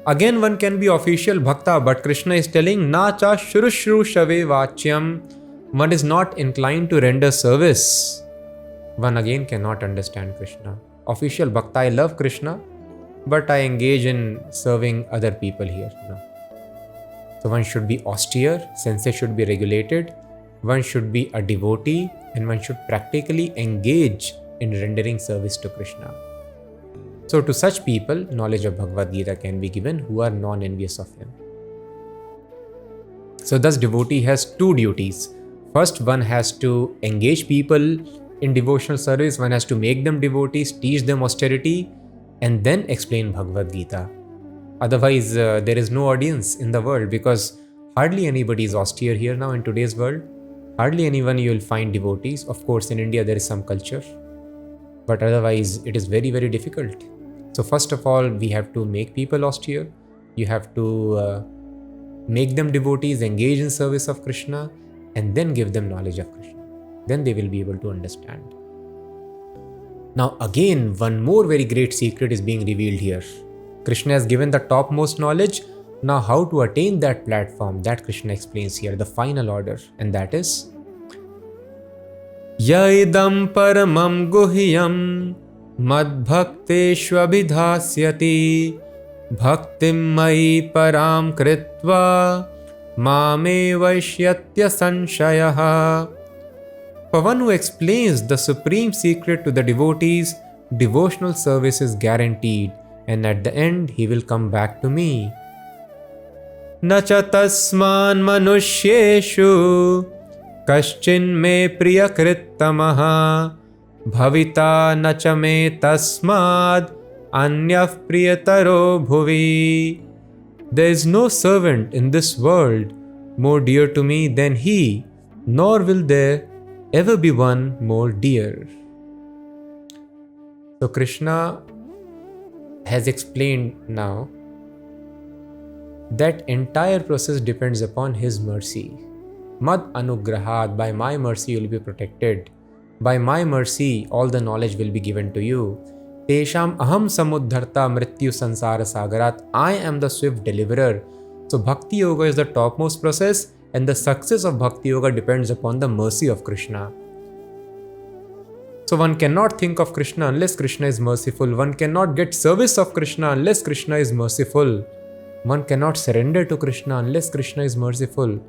Again one can be official bhakta, but Krishna is telling, na cha shurushru shave vachyam, one is not inclined to render service. One again cannot understand Krishna. Official bhakta, I love Krishna, but I engage in serving other people here. No. So one should be austere, senses should be regulated, one should be a devotee, and one should practically engage in rendering service to Krishna. So to such people, knowledge of Bhagavad Gita can be given who are non-envious of him. So thus devotee has two duties. First, one has to engage people in devotional service, one has to make them devotees, teach them austerity, and then explain Bhagavad Gita. Otherwise, there is no audience in the world, because hardly anybody is austere here now in today's world. Hardly anyone you will find devotees. Of course, in India there is some culture, but otherwise it is very, very difficult. So first of all, we have to make people austere. You have to make them devotees, engage in service of Krishna, and then give them knowledge of Krishna. Then they will be able to understand. Now again, one more very great secret is being revealed here. Krishna has given the topmost knowledge. Now how to attain that platform, that Krishna explains here, the final order, and that is Yaidam paramam guhyam madbhakteshvabhidhasyati bhaktim mai param kritva mame vaishyatya sanshayaha. For one who explains the supreme secret to the devotees, devotional service is guaranteed, and at the end he will come back to me. Nacha tasman manushyeshu kaschin me priyakrittamaha bhavita nacha me tasmad anyaf priyataro bhuvi. There is no servant in this world more dear to me than he, nor will there ever be one more dear. So Krishna has explained now that entire process depends upon his mercy. Mad anugrahat, by my mercy you will be protected. By my mercy all the knowledge will be given to you. Tesham aham samuddharta mrityu sansara sagarat, I am the swift deliverer. So Bhakti Yoga is the topmost process, and the success of Bhakti Yoga depends upon the mercy of Krishna. So one cannot think of Krishna unless Krishna is merciful. One cannot get service of Krishna unless Krishna is merciful. One cannot surrender to Krishna unless Krishna is merciful.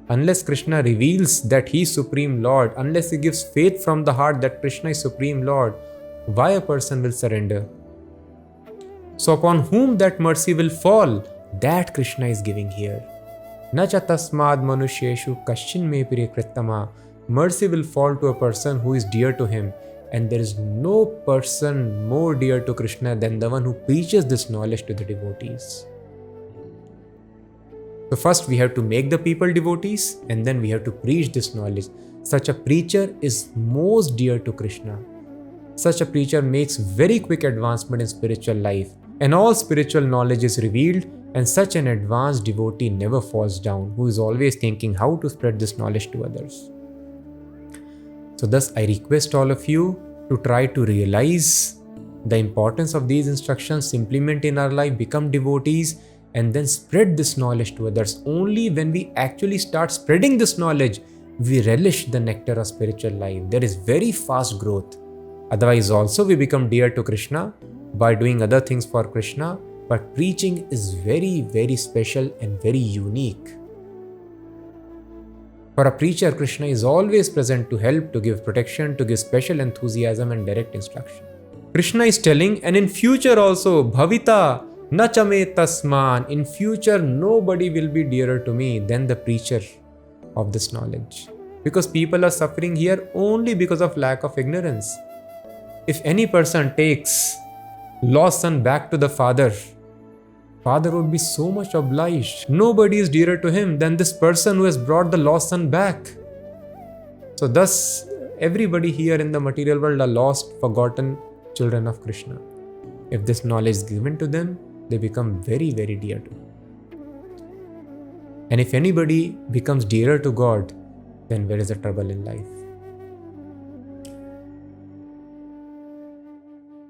Unless Krishna reveals that he is Supreme Lord, unless he gives faith from the heart that Krishna is Supreme Lord, why a person will surrender? So upon whom that mercy will fall, that Krishna is giving here. Nacha tasmad manushyeshu kaschin me priyakrittama. Mercy will fall to a person who is dear to him, and there is no person more dear to Krishna than the one who preaches this knowledge to the devotees. So first we have to make the people devotees, and then we have to preach this knowledge. Such a preacher is most dear to Krishna. Such a preacher makes very quick advancement in spiritual life, and all spiritual knowledge is revealed, and such an advanced devotee never falls down, who is always thinking how to spread this knowledge to others. So thus I request all of you to try to realize the importance of these instructions, implement in our life, become devotees, and then spread this knowledge to others. Only when we actually start spreading this knowledge, we relish the nectar of spiritual life. There is very fast growth. Otherwise also we become dear to Krishna by doing other things for Krishna, but preaching is very, very special and very unique. For a preacher, Krishna is always present to help, to give protection, to give special enthusiasm and direct instruction. Krishna is telling, and in future also, Bhavita nachame tasman, in future nobody will be dearer to me than the preacher of this knowledge. Because people are suffering here only because of lack of ignorance. If any person takes lost son back to the father, father would be so much obliged. Nobody is dearer to him than this person who has brought the lost son back. So thus, everybody here in the material world are lost, forgotten children of Krishna. If this knowledge is given to them, they become very, very dear to him. And if anybody becomes dearer to God, then where is the trouble in life?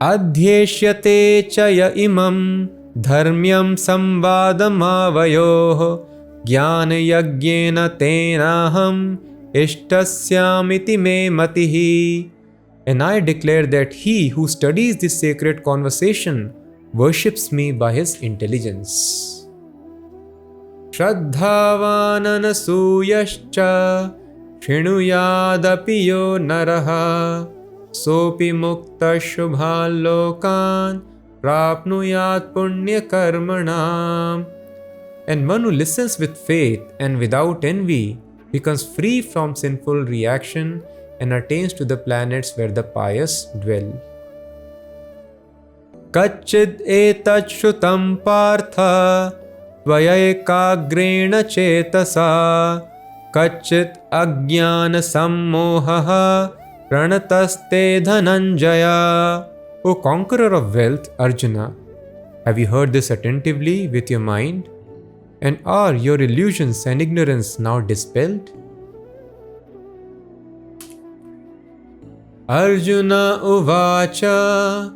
Adhyeshyate chaya imam dharmyam samvadamavayoh jnana yagyena tenaham ishtasyamiti me matihi. And I declare that he who studies this sacred conversation worships me by his intelligence. Shraddhavananasuyascha shinuyadapi yo naraha sopi mukta shubhan lokan prapnuyat punya karmanam. And one who listens with faith and without envy becomes free from sinful reaction and attains to the planets where the pious dwell. Kachid etat shrutam partha tvaya ekagrena chetasa kachit ajnana sammohaha pranataste dhananjaya. O conqueror of wealth, Arjuna, have you heard this attentively with your mind? And are your illusions and ignorance now dispelled? Arjuna uvacha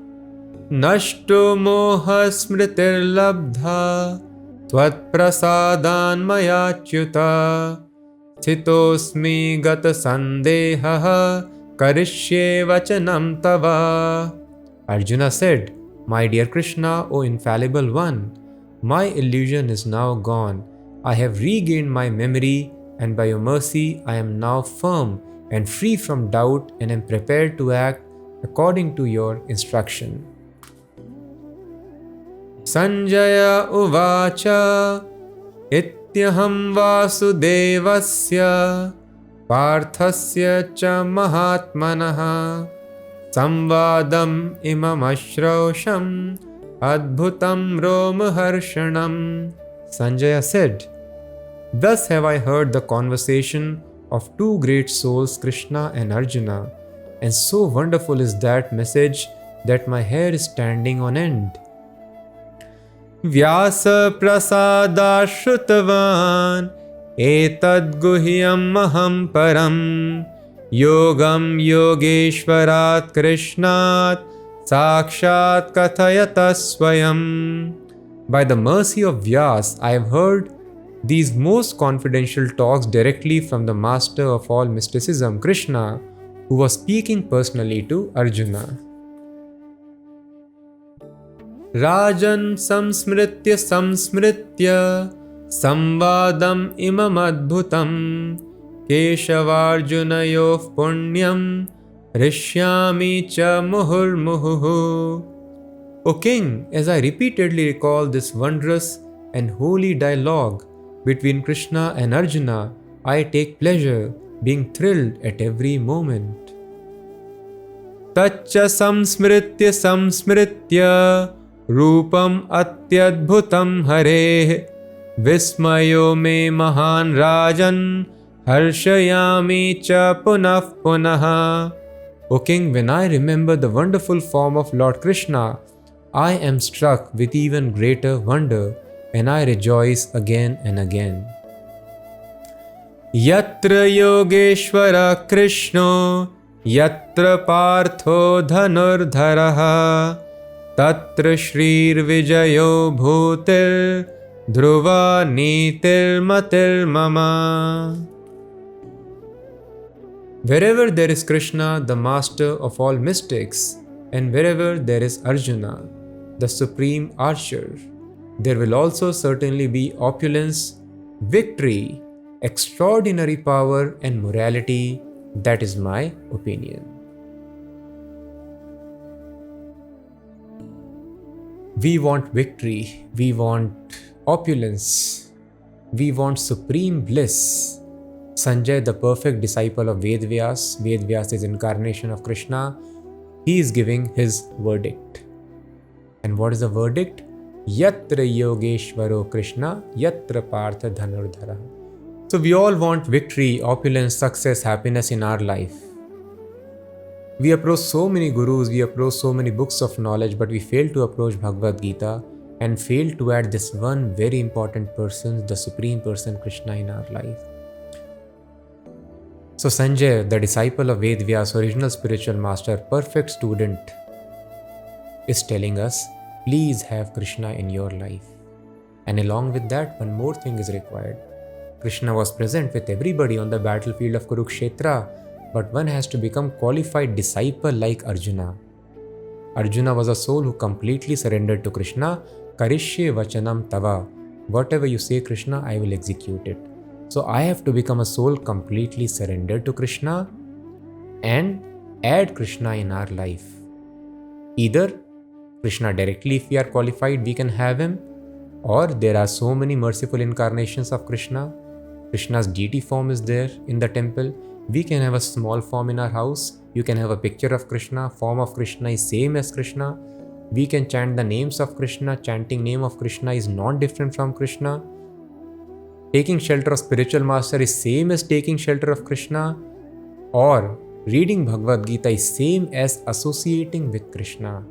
nashto moha smritirlabdha tvat prasadan mayachyuta sthitosmi gata sandeha karishye vachanam tava. Arjuna said, My dear Krishna, O infallible one, my illusion is now gone. I have regained my memory, and by your mercy I am now firm and free from doubt and am prepared to act according to your instruction. Sanjaya uvacha ityaham vasudevasya parthasya cha mahatmanaha samvadam imam ashrausham adbhutam romaharshanam. Sanjaya said, Thus have I heard the conversation of two great souls, Krishna and Arjuna, and so wonderful is that message that my hair is standing on end. Vyasa prasadashrutavan etad guhyam maham param yogam yogeshwarat krishnat sakshat kathayata swayam. By the mercy of Vyas, I have heard these most confidential talks directly from the master of all mysticism, Krishna, who was speaking personally to Arjuna. Rajan samsmritya samvadam imam adbhutam keshavarjunayof punyam rishyami cha muhurmuhu. O king, as I repeatedly recall this wondrous and holy dialogue between Krishna and Arjuna, I take pleasure, being thrilled at every moment. Tacha samsmritya rupam atyadbhutam hare vismayo me mahan rajan harshayami cha punah punaha. O king, when I remember the wonderful form of Lord Krishna, I am struck with even greater wonder, and I rejoice again and again. Yatra yogeshwara Krishno yatra partho dhanurdharaha tatra shrir vijayo bhutir dhruva nitir matir mama. Wherever there is Krishna, the master of all mystics, and wherever there is Arjuna, the supreme archer, there will also certainly be opulence, victory, extraordinary power, and morality. That is my opinion. We want victory, we want opulence, we want supreme bliss. Sanjay, the perfect disciple of Vedvyas, Vedvyas is incarnation of Krishna, he is giving his verdict. And what is the verdict? Yatra Yogeshwaro Krishna, Yatra Partha Dhanurdhara. So we all want victory, opulence, success, happiness in our life. We approach so many gurus, we approach so many books of knowledge, but we fail to approach Bhagavad Gita and fail to add this one very important person, the Supreme Person Krishna in our life. So Sanjay, the disciple of Ved Vyas, original spiritual master, perfect student, is telling us, please have Krishna in your life. And along with that, one more thing is required. Krishna was present with everybody on the battlefield of Kurukshetra, but one has to become qualified disciple like Arjuna. Arjuna was a soul who completely surrendered to Krishna. Karishye vachanam tava. Whatever you say, Krishna, I will execute it. So I have to become a soul completely surrendered to Krishna and add Krishna in our life. Either Krishna directly, if we are qualified, we can have him, or there are so many merciful incarnations of Krishna. Krishna's deity form is there in the temple. We can have a small form in our house. You can have a picture of Krishna. Form of Krishna is same as Krishna. We can chant the names of Krishna. Chanting name of Krishna is not different from Krishna. Taking shelter of spiritual master is same as taking shelter of Krishna. Or reading Bhagavad Gita is same as associating with Krishna.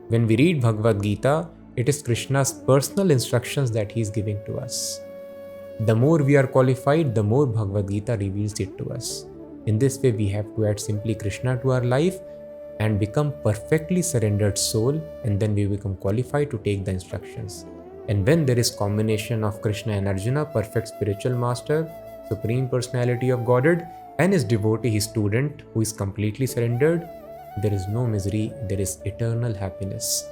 When we read Bhagavad Gita, it is Krishna's personal instructions that he is giving to us. The more we are qualified, the more Bhagavad Gita reveals it to us. In this way, we have to add simply Krishna to our life and become perfectly surrendered soul, and then we become qualified to take the instructions. And when there is combination of Krishna and Arjuna, perfect spiritual master, Supreme Personality of Godhead, and his devotee, his student, who is completely surrendered, there is no misery, there is eternal happiness.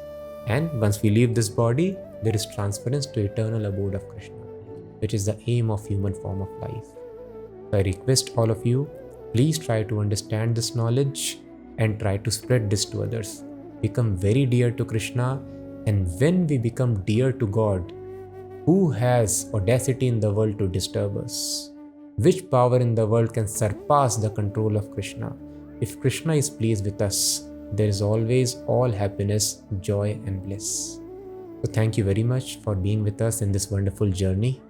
And once we leave this body, there is transference to eternal abode of Krishna, which is the aim of human form of life. So I request all of you, please try to understand this knowledge and try to spread this to others. Become very dear to Krishna, and when we become dear to God, who has audacity in the world to disturb us? Which power in the world can surpass the control of Krishna? If Krishna is pleased with us, there is always all happiness, joy and bliss. So thank you very much for being with us in this wonderful journey.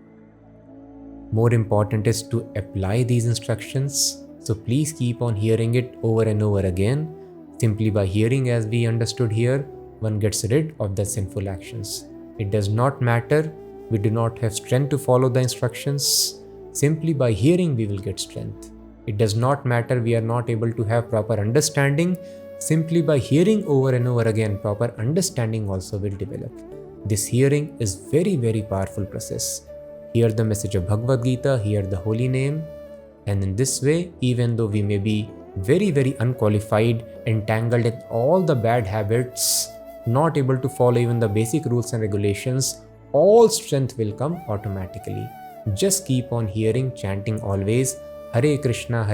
More important is to apply these instructions. So please keep on hearing it over and over again. Simply by hearing, as we understood here, one gets rid of the sinful actions. It does not matter. We do not have strength to follow the instructions. Simply by hearing, we will get strength. It does not matter. We are not able to have proper understanding. Simply by hearing over and over again, proper understanding also will develop. This hearing is very, very powerful process. Hear the message of Bhagavad Gita, hear the holy name, and in this way, even though we may be very, very unqualified, entangled in all the bad habits, not able to follow even the basic rules and regulations, all strength will come automatically. Just keep on hearing, chanting always, Hare Krishna,